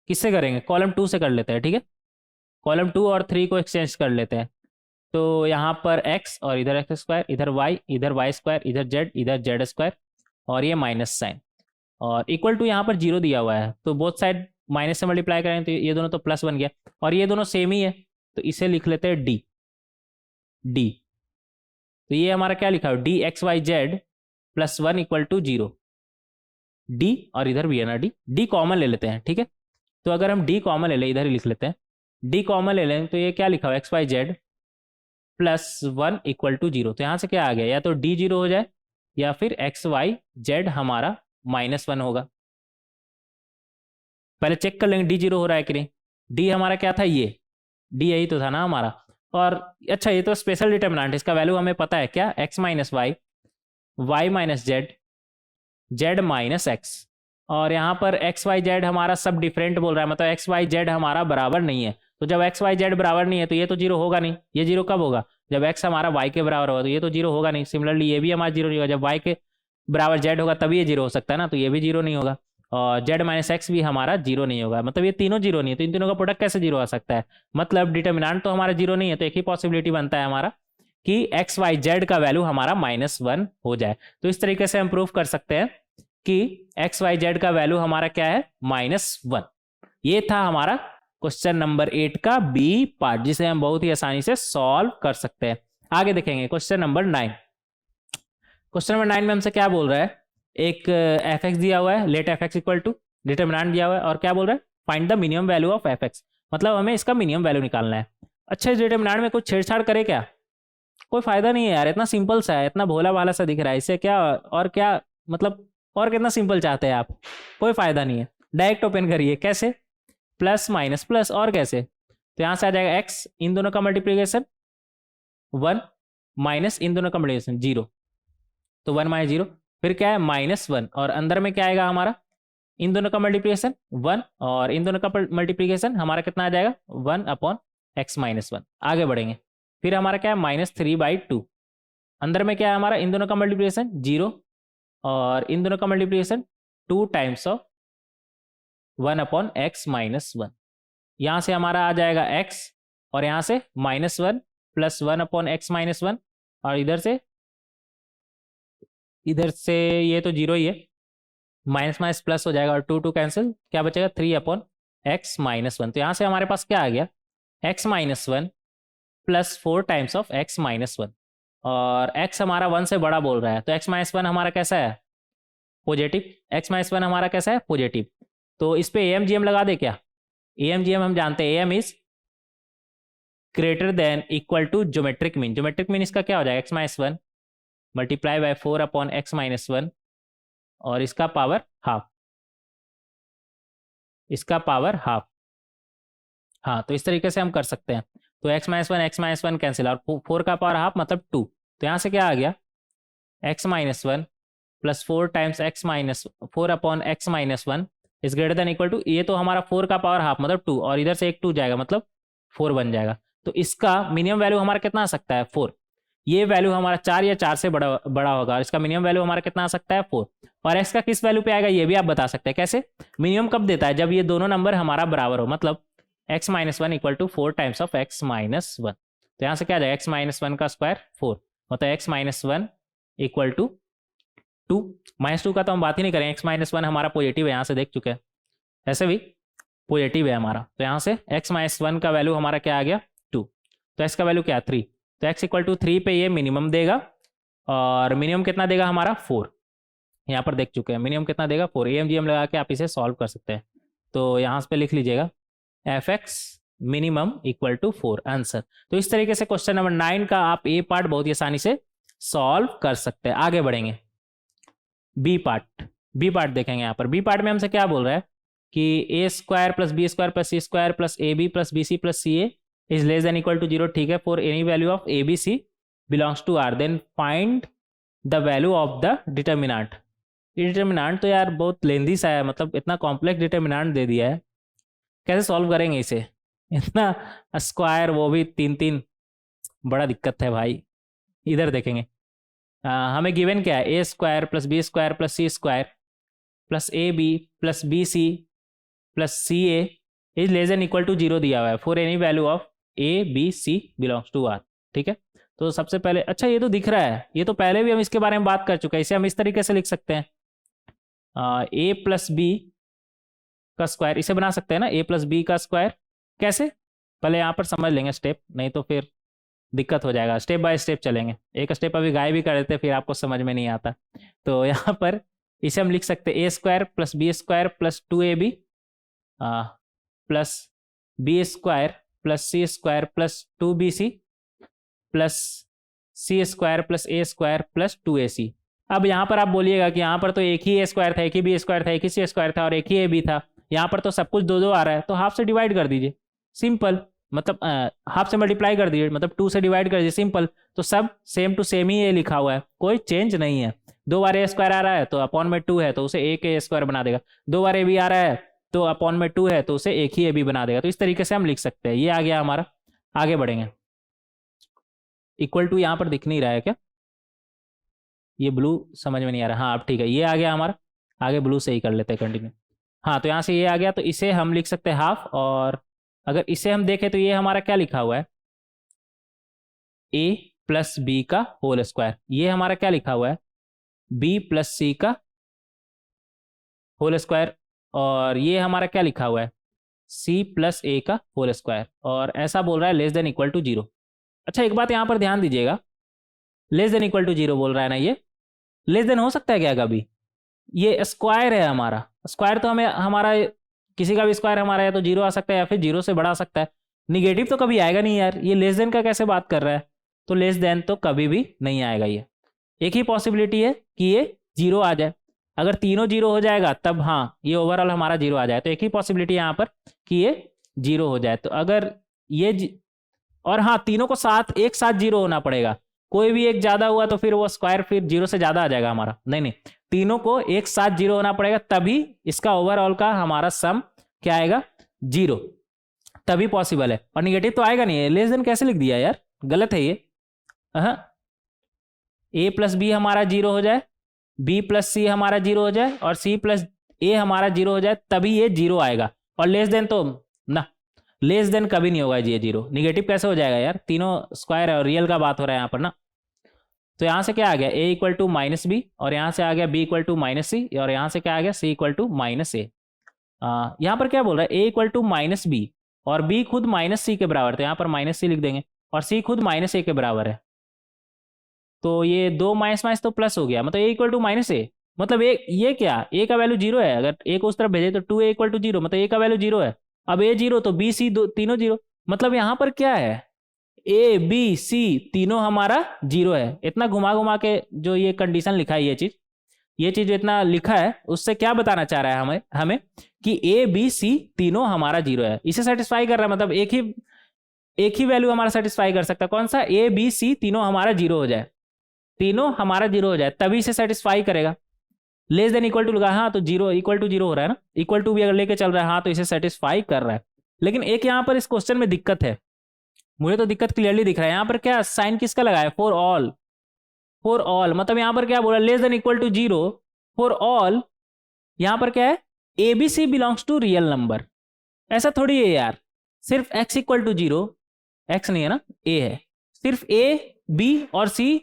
किससे करेंगे? कॉलम 2 से कर लेते हैं। ठीक है, कॉलम 2 और 3 को एक्सचेंज कर लेते हैं। तो यहाँ पर x और इधर एक्स स्क्वायर, इधर y, इधर वाई स्क्वायर, इधर z, इधर जेड स्क्वायर, और ये माइनस साइन, और इक्वल टू यहाँ पर 0 दिया हुआ है, तो बोथ साइड माइनस से मल्टीप्लाई करें तो ये दोनों तो प्लस बन गया, और ये दोनों सेम ही है तो इसे लिख लेते हैं डी। डी, तो ये हमारा क्या लिखा है? D x y z plus 1 equal to 0। D, और इधर भी है ना डी, डी कॉमन ले लेते हैं। ठीक है, तो अगर हम डी कॉमन ले लें, इधर ही लिख लेते हैं, डी कॉमन ले लें, तो ये क्या लिखा हुआ? X y z plus 1 equal to 0। तो यहाँ से क्या आ गया? या तो डी 0 हो जाए या फिर एक्स वाई जेड हमारा -1 होगा। पहले चेक कर लेंगे डी 0 हो रहा है कि नहीं। डी हमारा क्या था, ये डी यही तो था ना हमारा। और अच्छा ये तो स्पेशल डिटर्मिनेंट, इसका वैल्यू हमें पता है क्या, x minus y, y minus z, z minus x. और यहाँ पर एक्स वाई जेड हमारा सब डिफरेंट बोल रहा है, मतलब एक्स वाई जेड हमारा बराबर नहीं है। तो जब एक्स वाई जेड बराबर नहीं है तो ये तो जीरो होगा नहीं। ये जीरो कब होगा, जब एक्स हमारा वाई के बराबर होगा, तो ये तो जीरो होगा नहीं। सिमिलरली ये भी हमारा जीरो नहीं होगा, जब वाई के बराबर जेड होगा तभी ये जीरो हो सकता है ना, तो ये भी जीरो नहीं होगा। और जेड माइनस एक्स भी हमारा जीरो नहीं होगा, मतलब ये तीनों जीरो नहीं है। तो इन तीनों का प्रोडक्ट कैसे जीरो आ सकता है, मतलब डिटर्मिनेंट तो हमारा जीरो नहीं है। तो एक ही पॉसिबिलिटी बनता है हमारा कि एक्स वाई जेड का वैल्यू हमारा -1 हो जाए। तो इस तरीके से हम प्रूव कर सकते हैं कि एक्स वाई जेड का वैल्यू हमारा क्या है, -1। ये था हमारा क्वेश्चन नंबर 8 का बी पार्ट, जिसे हम बहुत ही आसानी से सॉल्व कर सकते हैं। आगे देखेंगे क्वेश्चन नंबर 9। क्वेश्चन नंबर 9 में हमसे क्या बोल रहा है, एक एफ एक्स दिया हुआ है, let f x equal to, determinant दिया हुआ है, और क्या बोल रहा है, find the minimum value of f x, मतलब हमें इसका मिनिमम वैल्यू निकालना है। अच्छा, इस डिटर्मिनेंट में कुछ छेड़छाड़ करे क्या, कोई फायदा नहीं है यार, इतना सिंपल सा है, इतना भोला भाला सा दिख रहा है, इससे क्या और क्या, मतलब और कितना सिंपल चाहते हैं आप, कोई फायदा नहीं है। डायरेक्ट ओपन करिए, कैसे, प्लस माइनस प्लस, और कैसे, तो यहां से आ जाएगा एक्स, इन दोनों का मल्टीप्लीकेशन 1, माइनस इन दोनों का मल्टीप्लीकेशन 0, तो 1 माइनस 0, फिर क्या है -1, और अंदर में क्या आएगा हमारा, इन दोनों का मल्टीप्लीकेशन 1, और इन दोनों का मल्टीप्लीकेशन हमारा कितना आ जाएगा 1/x-1। आगे बढ़ेंगे, फिर हमारा क्या है -3/2, अंदर में क्या है हमारा, इन दोनों का मल्टीप्लीकेशन 0, और इन दोनों का मल्टीप्लीकेशन 2 टाइम्स ऑफ 1/x-1। यहाँ से हमारा आ जाएगा x, और यहाँ से -1 प्लस 1/x-1, और इधर से ये तो 0 ही है, माइनस माइनस प्लस हो जाएगा, और 2 कैंसिल, क्या बचेगा 3/x-1। तो यहाँ से हमारे पास क्या आ गया, x-1 plus 4 times of x-1, और x हमारा 1 से बड़ा बोल रहा है, तो x-1 हमारा कैसा है, पॉजिटिव, x-1 हमारा कैसा है, पॉजिटिव। तो इस पे AMGM लगा दे क्या, AMGM हम जानते हैं, AM is greater than equal to geometric mean. Geometric mean इसका क्या हो जाएगा, x-1 मल्टीप्लाई बाय 4/x-1, और इसका पावर हाफ, इसका पावर हाफ। हाँ, तो इस तरीके से हम कर सकते हैं। तो x-1 कैंसिल, और 4 का पावर हाफ मतलब 2, तो यहाँ से क्या आ गया, x-1 plus 4 times 4/x-1 is greater than equal to, ये तो हमारा 4 का पावर हाफ मतलब 2, और इधर से एक 2 जाएगा मतलब 4 बन जाएगा। तो इसका मिनिमम वैल्यू हमारा कितना आ सकता है, 4। ये वैल्यू हमारा 4 या 4 से बड़ा होगा, और इसका मिनिमम वैल्यू हमारा कितना आ सकता है, 4। और x का किस वैल्यू पे आएगा ये भी आप बता सकते हैं, कैसे, मिनिमम कब देता है, जब ये दोनों नंबर हमारा बराबर हो, मतलब x-1 equal to 4 times of x-1। तो यहाँ से क्या आ जाएगा, x-1 का स्क्वायर 4, मतलब x-1 इक्वल टू 2, -2 का तो हम बात ही नहीं करें, x-1 हमारा पॉजिटिव है, यहाँ से देख चुके हैं, ऐसे भी पॉजिटिव है हमारा। तो यहाँ से x-1 का वैल्यू हमारा क्या आ गया, 2, तो x का वैल्यू क्या है 3, तो x इक्वल टू 3 पे ये मिनिमम देगा, और मिनिमम कितना देगा हमारा 4, यहाँ पर देख चुके हैं मिनिमम कितना देगा 4। AMGM लगा के आप इसे सॉल्व कर सकते हैं। तो यहाँ पे लिख लीजिएगा fx minimum equal to 4 answer. तो इस तरीके से क्वेश्चन नंबर 9 का आप ए पार्ट बहुत ही आसानी से सॉल्व कर सकते हैं। आगे बढ़ेंगे, बी पार्ट देखेंगे। यहाँ पर बी पार्ट में हमसे क्या बोल रहा है कि a² + b² + c² + ab + bc + ca is less than equal to 0, ठीक है, for any value of abc belongs to r, then find the value of the determinant. Determinant तो यार बहुत लेंदी सा है, मतलब इतना कॉम्प्लेक्स डिटर्मिनेंट दे दिया है, कैसे सॉल्व करेंगे इसे, इतना स्क्वायर, वो भी 3-3, बड़ा दिक्कत है भाई। इधर देखेंगे, हमें गिवन क्या है, a² + b² + c² + ab + bc + ca is less than equal to 0 दिया हुआ है, for any value of a b c belongs to r, ठीक है। तो सबसे पहले, अच्छा ये तो दिख रहा है, ये तो पहले भी हम इसके बारे में बात कर चुके हैं, इसे हम इस तरीके से लिख सकते हैं, a + b का स्क्वायर, इसे बना सकते हैं ना, a + b का स्क्वायर। कैसे, पहले यहाँ पर समझ लेंगे स्टेप, नहीं तो फिर दिक्कत हो जाएगा, स्टेप बाय स्टेप चलेंगे। एक स्टेप अभी गायब भी कर देते, फिर आपको समझ में नहीं आता। तो यहाँ पर इसे हम लिख सकते हैं a² + b² + 2ab plus b² + c² + 2bc plus c² + a² + 2ac। अब यहाँ पर आप बोलिएगा कि यहाँ पर तो एक ही a² था, एक ही b² था, एक ही c² था, और एक ही ab था, यहाँ पर तो सब कुछ 2-2 आ रहा है, तो हाफ से डिवाइड कर दीजिए, सिंपल, मतलब हाफ से मल्टीप्लाई कर दिए, मतलब 2 से डिवाइड कर दिए, सिंपल। तो सब सेम टू सेम ही ये लिखा हुआ है, कोई चेंज नहीं है। 2 बार ए स्क्वायर आ रहा है तो अपॉन में 2 है तो उसे एक ए स्क्वायर बना देगा। 2 बार ए बी आ रहा है तो अपॉन में 2 है तो उसे एक ही ए बी बना देगा। तो इस तरीके से हम लिख सकते हैं। ये आ गया हमारा। आगे बढ़ेंगे। इक्वल टू यहाँ पर दिख नहीं रहा है क्या? ये ब्लू समझ में नहीं आ रहा। हाँ अब ठीक है, ये आ गया हमारा। आगे ब्लू से ही कर लेते हैं कंटिन्यू। हाँ तो यहाँ से ये आ गया, तो इसे हम लिख सकते हैं हाफ। और अगर इसे हम देखें तो ये हमारा क्या लिखा हुआ है, a प्लस बी का होल स्क्वायर। ये हमारा क्या लिखा हुआ है, b प्लस सी का होल स्क्वायर। और ये हमारा क्या लिखा हुआ है, c प्लस ए का होल स्क्वायर। और ऐसा बोल रहा है लेस देन इक्वल टू 0। अच्छा एक बात यहाँ पर ध्यान दीजिएगा, लेस देन इक्वल टू 0 बोल रहा है ना, ये लेस देन हो सकता है क्या कभी? ये स्क्वायर है हमारा, स्क्वायर तो हमें हमारा किसी का भी स्क्वायर हमारा है तो 0 आ सकता है या फिर 0 से बड़ा आ सकता है। निगेटिव तो कभी आएगा नहीं यार। ये लेस देन का कैसे बात कर रहा है? तो लेस देन तो कभी भी नहीं आएगा। ये एक ही पॉसिबिलिटी है कि ये 0 आ जाए। अगर तीनों 0 हो जाएगा तब हाँ ये ओवरऑल हमारा 0 आ जाए। तो एक ही पॉसिबिलिटी यहाँ पर कि ये 0 हो जाए। तो अगर ये और हाँ तीनों को साथ एक साथ 0 होना पड़ेगा। कोई भी एक ज्यादा हुआ तो फिर वो स्क्वायर फिर 0 से ज्यादा आ जाएगा हमारा। नहीं नहीं, तीनों को एक साथ 0 होना पड़ेगा, तभी इसका ओवरऑल का हमारा सम क्या आएगा, 0। तभी पॉसिबल है। और निगेटिव तो आएगा नहीं। लेस देन कैसे लिख दिया यार, गलत है ये। ए प्लस बी हमारा 0 हो जाए, बी प्लस सी हमारा 0 हो जाए और सी प्लस ए हमारा 0 हो जाए, तभी ये 0 आएगा। और लेस देन तो ना, लेस देन कभी नहीं होगा ये 0। निगेटिव कैसे हो जाएगा यार, तीनों स्क्वायर है और रियल का बात हो रहा है यहाँ पर ना। तो यहाँ से क्या आ गया, a equal to minus b, और यहाँ से आ गया b equal to minus c, और यहाँ से क्या आ गया c equal to minus a. यहाँ पर क्या बोल रहा है, a equal to minus b और b खुद माइनस सी के बराबर, तो यहाँ पर माइनस सी लिख देंगे, और c खुद माइनस ए के बराबर है। तो ये 2 माइनस माइनस तो प्लस हो गया, मतलब a इक्वल टू माइनस ए। मतलब ए, ये क्या, a का वैल्यू 0 है। अगर a को उस तरफ भेजे तो 2a इक्वल टू 0, मतलब a का वैल्यू 0 है। अब a 0 तो b c तीनों 0। मतलब यहाँ पर क्या है, ए बी सी तीनों हमारा 0 है। इतना घुमा घुमा के जो ये कंडीशन लिखा है, ये चीज जो इतना लिखा है, उससे क्या बताना चाह रहा है हमें कि ए बी सी तीनों हमारा 0 है। इसे सेटिस्फाई कर रहा है, मतलब एक ही वैल्यू हमारा सेटिस्फाई कर सकता है। कौन सा, ए बी सी तीनों हमारा 0 हो जाए, तीनों हमारा 0 हो जाए तभी इसे सेटिस्फाई करेगा। लेस देन इक्वल टू लगा, हाँ तो 0 इक्वल टू 0 हो रहा है ना, इक्वल टू भी अगर लेके चल रहा है हाँ तो इसे सेटिस्फाई कर रहा है। लेकिन एक यहाँ पर इस क्वेश्चन में दिक्कत है, मुझे तो दिक्कत क्लियरली दिख रहा है। यहाँ पर क्या साइन किसका लगाया, फॉर ऑल। फॉर ऑल मतलब यहाँ पर क्या बोला, less than equal to 0 for all. यहाँ पर क्या है, a B c belongs to real number. ऐसा थोड़ी है यार, सिर्फ x इक्वल टू 0, x नहीं है ना, a है। सिर्फ a b और c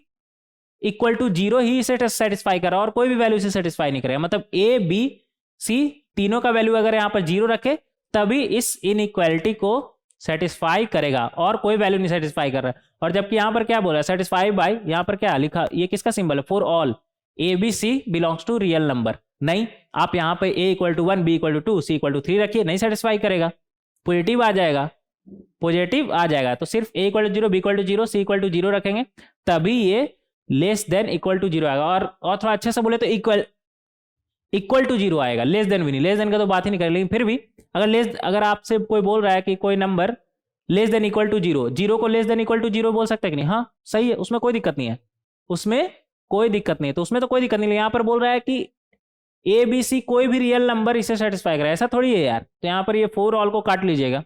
इक्वल टू 0 ही इसे सेटिस्फाई कर रहा है, और कोई भी वैल्यू इसे सेटिस्फाई नहीं करेगा। मतलब a b c तीनों का वैल्यू अगर यहाँ पर 0 रखे तभी इस इनइक्वालिटी को सेटिस्फाई करेगा, और कोई वैल्यू नहीं सेटिस्फाई कर रहा है। और जबकि यहाँ पर क्या बोल रहा है, सेटिस्फाई बाय, यहाँ पर क्या लिखा, ये किसका सिंबल है, for all a B c belongs to real number. नहीं, आप यहाँ पे a equal to 1 b equal to 2 c equal to 3 रखिए, नहीं सेटिस्फाई करेगा, पॉजिटिव आ जाएगा, पॉजिटिव आ जाएगा। तो सिर्फ a equal to 0 b equal to 0 c equal to 0 रखेंगे तभी ये लेस देन इक्वल टू 0 आएगा। और थोड़ा अच्छे से बोले तो इक्वल टू 0 आएगा, लेस देन भी नहीं। लेस देन का तो बात ही नहीं करें, लेकिन फिर भी अगर आपसे कोई बोल रहा है कि कोई number less than equal to 0, 0 को लेस देन इक्वल टू 0 बोल सकते हैं कि नहीं, हाँ सही है, उसमें कोई दिक्कत नहीं है, उसमें कोई दिक्कत नहीं है। तो उसमें तो कोई दिक्कत नहीं है। यहाँ पर बोल रहा है कि ए बी सी कोई भी रियल नंबर इसे सेटिस्फाई करे, ऐसा थोड़ी है यार। तो यहाँ पर ये फॉर ऑल को काट लीजिएगा,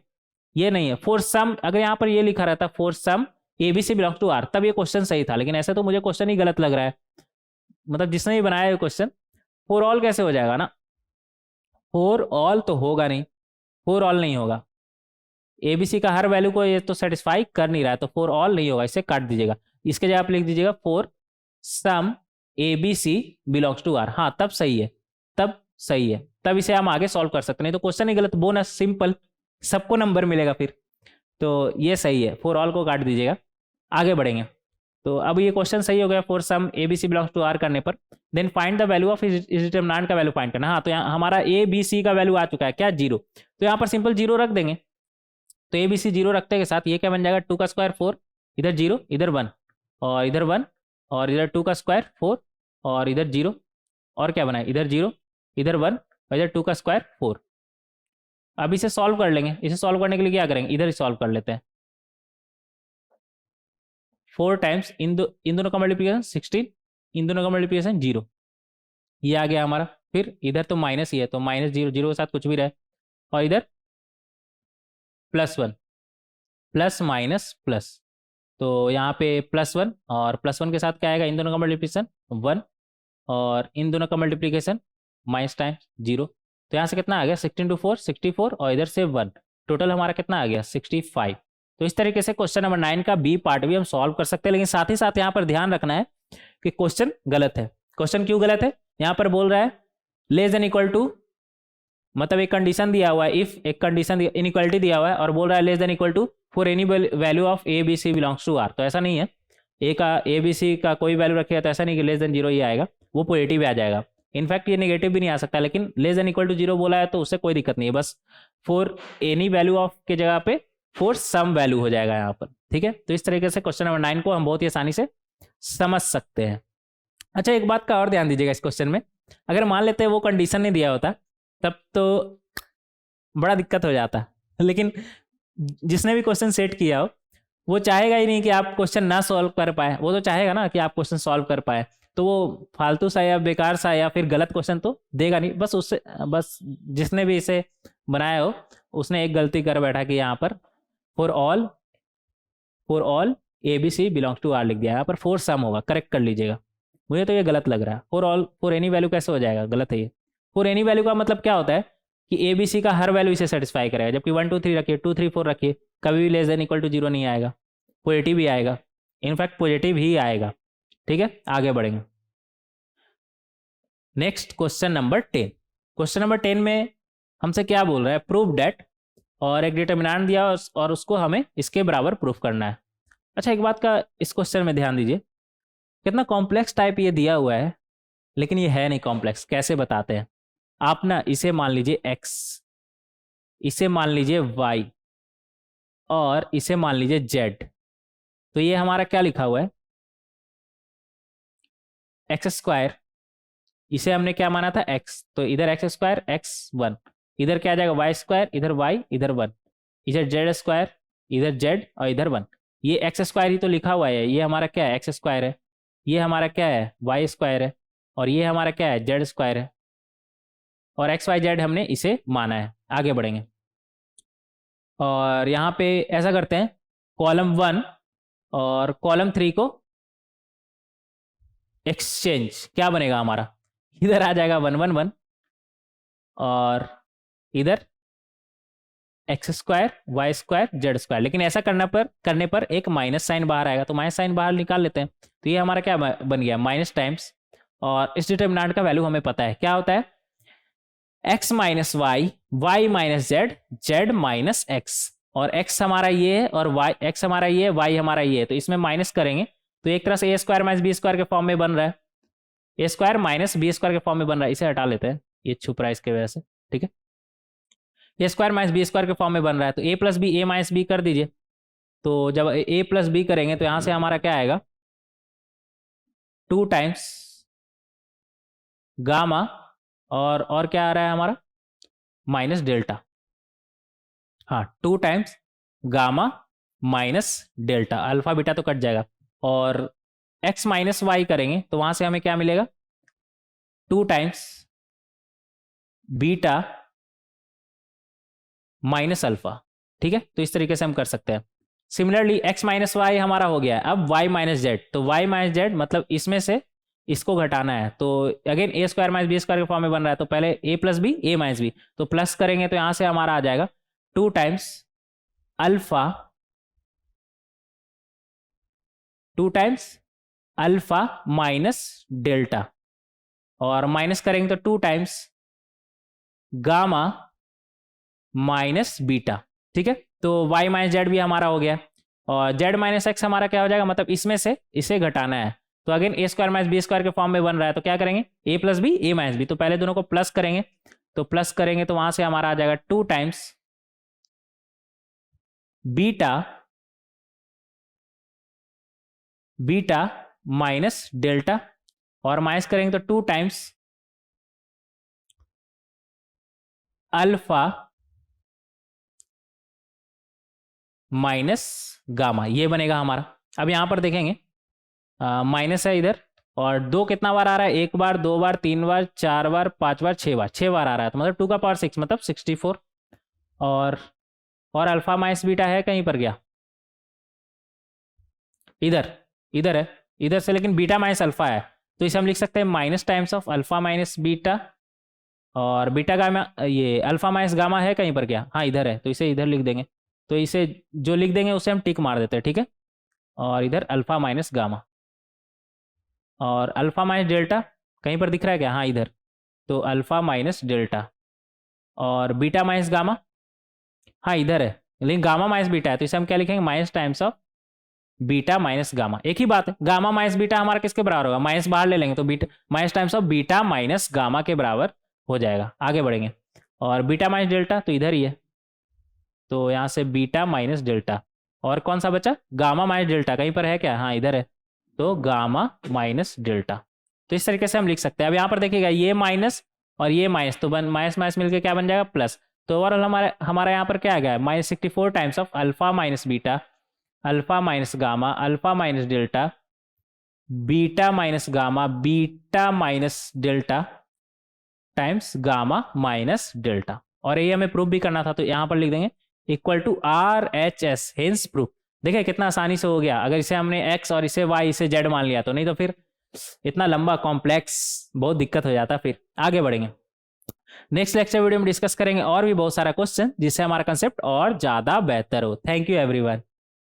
ये नहीं है। फॉर सम, अगर यहाँ पर ये लिखा रहता for some a B c belongs to r, तब ये क्वेश्चन सही था। लेकिन ऐसे तो मुझे क्वेश्चन ही गलत लग रहा है, मतलब जिसने भी बनाया है क्वेश्चन। फॉर ऑल कैसे हो जाएगा ना, फॉर ऑल तो होगा नहीं, फॉर ऑल नहीं होगा। एबीसी का हर वैल्यू को ये तो सेटिस्फाई कर नहीं रहा है, तो फॉर ऑल नहीं होगा, इसे काट दीजिएगा। इसके जगह आप लिख दीजिएगा for some a B c belongs to r. हाँ तब सही है, तब सही है, तब इसे हम आगे सॉल्व कर सकते। नहीं तो क्वेश्चन ही गलत, बोनस सिंपल, सबको नंबर मिलेगा फिर। तो ये सही है, फॉर ऑल को काट दीजिएगा। आगे बढ़ेंगे। तो अब ये क्वेश्चन सही हो गया for some a B c belongs to r करने पर। Then find the value of इस डिटरमिनेंट का वैल्यू फाइंड करना। हाँ तो यहाँ हमारा ए बी सी का वैल्यू आ चुका है क्या, 0। तो यहाँ पर सिंपल 0 रख देंगे। तो ए बी सी 0 रखते के साथ ये क्या बन जाएगा, 2 का स्क्वायर 4, इधर 0 इधर 1 और इधर 1 और इधर 2 का स्क्वायर 4 और इधर 0 और क्या बना है, इधर 0 इधर 1 और इधर 2 का स्क्वायर 4। अब इसे सॉल्व कर लेंगे। इसे सॉल्व करने के लिए क्या करेंगे, इधर ही सॉल्व कर लेते हैं। 4 टाइम्स इन दोनों का मल्टीप्लिकेशन 16, इन दोनों का मल्टीप्लिकेशन 0, ये आ गया हमारा। फिर इधर तो माइनस ही है, तो माइनस 0, 0 के साथ कुछ भी रहे, और इधर +1, प्लस माइनस प्लस, तो यहाँ पे +1, और +1 के साथ क्या आएगा, इन दोनों का मल्टीप्लिकेशन 1, और इन दोनों का मल्टीप्लिकेशन माइनस टाइम्स 0। तो यहाँ से कितना आ गया, 16 टू 4 64, और इधर से 1, टोटल हमारा कितना आ गया 65। तो इस तरीके से क्वेश्चन नंबर 9 का बी पार्ट भी हम सॉल्व कर सकते हैं। लेकिन साथ ही साथ यहाँ पर ध्यान रखना है कि क्वेश्चन गलत है। क्वेश्चन क्यों गलत है, यहाँ पर बोल रहा है लेस देन इक्वल टू, मतलब एक कंडीशन दिया हुआ है, इफ एक कंडीशन इनइक्वालिटी दिया हुआ है और बोल रहा है less than equal to for any value of a B c belongs to r. तो ऐसा नहीं है, ए का ए बी सी का कोई वैल्यू रखेगा तो ऐसा नहीं कि लेस देन 0 ही आएगा, वो पॉजिटिव आ जाएगा। इनफैक्ट ये नेगेटिव भी नहीं आ सकता, लेकिन लेस देन इक्वल टू 0 बोला है तो उससे कोई दिक्कत नहीं है, बस फॉर एनी वैल्यू ऑफ के जगह पे फॉर सम वैल्यू हो जाएगा यहाँ पर। ठीक है, तो इस तरीके से क्वेश्चन नंबर 9 को हम बहुत ही आसानी से समझ सकते हैं। अच्छा, एक बात का और ध्यान दीजिएगा इस क्वेश्चन में, अगर मान लेते हैं वो कंडीशन नहीं दिया होता तब तो बड़ा दिक्कत हो जाता, लेकिन जिसने भी क्वेश्चन सेट किया हो वो चाहेगा ही नहीं कि आप क्वेश्चन ना सॉल्व कर पाए, वो तो चाहेगा ना कि आप क्वेश्चन सॉल्व कर पाए। तो वो फालतू सा या बेकार सा या फिर गलत क्वेश्चन तो देगा नहीं, बस उससे बस जिसने भी इसे बनाया हो उसने एक गलती कर बैठा कि यहाँ पर for all a B c belongs to r लिख दिया, यहाँ पर फॉर सम होगा, करेक्ट कर लीजिएगा। मुझे तो ये गलत लग रहा है, फॉर एनी वैल्यू कैसे हो जाएगा, गलत है ये। फॉर एनी वैल्यू का मतलब क्या होता है कि ए बी सी का हर वैल्यू इसे सेटिस्फाई करेगा, जबकि 1 2 3 रखिए, 2 3 4 रखिए, कभी भी लेस देन इक्वल टू 0 नहीं आएगा, पॉजिटिव ही आएगा, इनफैक्ट पॉजिटिव ही आएगा। ठीक है, आगे बढ़ेंगे। Next question number 10। Question number 10 में हमसे क्या बोल रहा है, प्रूव डेट, और एक डिटर्मिनेंट दिया और उसको हमें इसके बराबर प्रूफ करना है। अच्छा, एक बात का इस क्वेश्चन में ध्यान दीजिए, कितना कॉम्प्लेक्स टाइप ये दिया हुआ है, लेकिन ये है नहीं कॉम्प्लेक्स। कैसे बताते हैं, आप ना इसे मान लीजिए x, इसे मान लीजिए y, और इसे मान लीजिए z। तो ये हमारा क्या लिखा हुआ है, x², इसे हमने क्या माना था x, तो इधर x² x1, इधर क्या आ जाएगा y², इधर y, इधर 1, इधर z², इधर z, और इधर 1। ये x² ही तो लिखा हुआ है, ये हमारा क्या है x² है, ये हमारा क्या है y² है, और ये हमारा क्या है z² है, और एक्स वाई जेड हमने इसे माना है। आगे बढ़ेंगे और यहाँ पे ऐसा करते हैं, कॉलम 1 और कॉलम 3 को एक्सचेंज, क्या बनेगा हमारा, इधर आ जाएगा 1 1 1, और इधर x² y² z²। लेकिन ऐसा करने पर एक माइनस साइन बाहर आएगा, तो माइनस साइन बाहर निकाल लेते हैं। तो ये हमारा क्या बन गया, माइनस टाइम्स, और इस डिटर्मिनेंट का वैल्यू हमें पता है क्या होता है, x minus y, y minus z, z minus x, और x हमारा ये है और y, x हमारा ये है, y हमारा ये है, तो इसमें माइनस करेंगे तो एक तरह से a² माइनस b² के फॉर्म में बन रहा है, a² माइनस b² के फॉर्म में बन रहा है। इसे हटा लेते हैं, ये छुप रहा है इसके वजह से। ठीक है, a² माइनस b² के फॉर्म में बन रहा है, तो a plus b, a minus b कर दीजिए। तो जब a प्लस बी करेंगे तो यहां से हमारा क्या आएगा, 2 टाइम्स गामा, और क्या आ रहा है हमारा माइनस डेल्टा, हाँ 2 times gamma minus delta, alpha beta तो कट जाएगा, और x माइनस वाई करेंगे तो वहां से हमें क्या मिलेगा, 2 टाइम्स बीटा माइनस अल्फा। ठीक है, तो इस तरीके से हम कर सकते हैं। सिमिलरली x माइनस वाई हमारा हो गया है, अब y माइनस जेड, तो y माइनस जेड मतलब इसमें से इसको घटाना है, तो अगेन a² माइनस b² के फॉर्म में बन रहा है, तो पहले a plus b, a minus b, तो प्लस करेंगे तो यहां से हमारा आ जाएगा 2 times alpha, 2 times alpha minus delta, और माइनस करेंगे तो 2 टाइम्स गामा माइनस बीटा। ठीक है, तो y माइनस जेड भी हमारा हो गया, और z माइनस एक्स हमारा क्या हो जाएगा, मतलब इसमें से इसे घटाना है, तो अगेन a² माइनस b² के फॉर्म में बन रहा है, तो क्या करेंगे a plus b, a minus b, तो पहले दोनों को प्लस करेंगे, तो प्लस करेंगे तो वहां से हमारा आ जाएगा 2 times beta, beta minus delta, और माइनस करेंगे तो 2 टाइम्स अल्फा माइनस गामा, ये बनेगा हमारा। अब यहाँ पर देखेंगे माइनस है इधर, और 2 कितना बार आ रहा है, 1 बार, 2 बार, 3 बार, 4 बार, 5 बार, 6 बार, 6 बार आ रहा है, तो मतलब 2 का पावर 6 मतलब 64। और अल्फा माइनस बीटा है कहीं पर गया, इधर इधर है, इधर से लेकिन बीटा माइनस अल्फा है, तो इसे हम लिख सकते हैं minus times of alpha minus beta, और बीटा गामा, ये अल्फा माइनस गामा है कहीं पर क्या, हाँ इधर है, तो इसे इधर लिख देंगे। तो इसे जो लिख देंगे उसे हम टिक मार देते हैं, ठीक है। और इधर अल्फा माइनस गामा, और अल्फा माइनस डेल्टा कहीं पर दिख रहा है क्या, हाँ इधर, तो अल्फा माइनस डेल्टा, और बीटा माइनस गामा, हाँ इधर है, लेकिन गामा माइनस बीटा है, तो इसे हम क्या लिखेंगे, minus times of beta minus gamma, एक ही बात है। गामा माइनस बीटा हमारा किसके बराबर होगा, माइनस बाहर ले लेंगे तो beta minus times of beta minus gamma के बराबर हो जाएगा। आगे बढ़ेंगे, और बीटा माइनस डेल्टा तो इधर ही है, तो यहाँ से बीटा माइनस डेल्टा, और कौन सा बचा, गामा माइनस डेल्टा कहीं पर है क्या, हाँ इधर है, तो गामा माइनस डेल्टा। तो इस तरीके से हम लिख सकते हैं। अब यहाँ पर देखिएगा ये माइनस और ये माइनस, तो माइनस माइनस मिलकर क्या बन जाएगा, प्लस। तो ओवरऑल हमारा यहाँ पर क्या आ गया, -64 times of alpha minus beta, alpha minus gamma, alpha minus delta, beta minus gamma, beta minus delta times gamma minus delta. और ये हमें प्रूफ भी करना था, तो यहाँ पर लिख देंगे equal to RHS, hence proof. देखिए कितना आसानी से हो गया, अगर इसे हमने x और इसे y इसे z मान लिया तो, नहीं तो फिर इतना लंबा कॉम्प्लेक्स बहुत दिक्कत हो जाता। फिर आगे बढ़ेंगे, नेक्स्ट लेक्चर वीडियो में डिस्कस करेंगे और भी बहुत सारा क्वेश्चन, जिससे हमारा कंसेप्ट और ज्यादा बेहतर हो। Thank you everyone.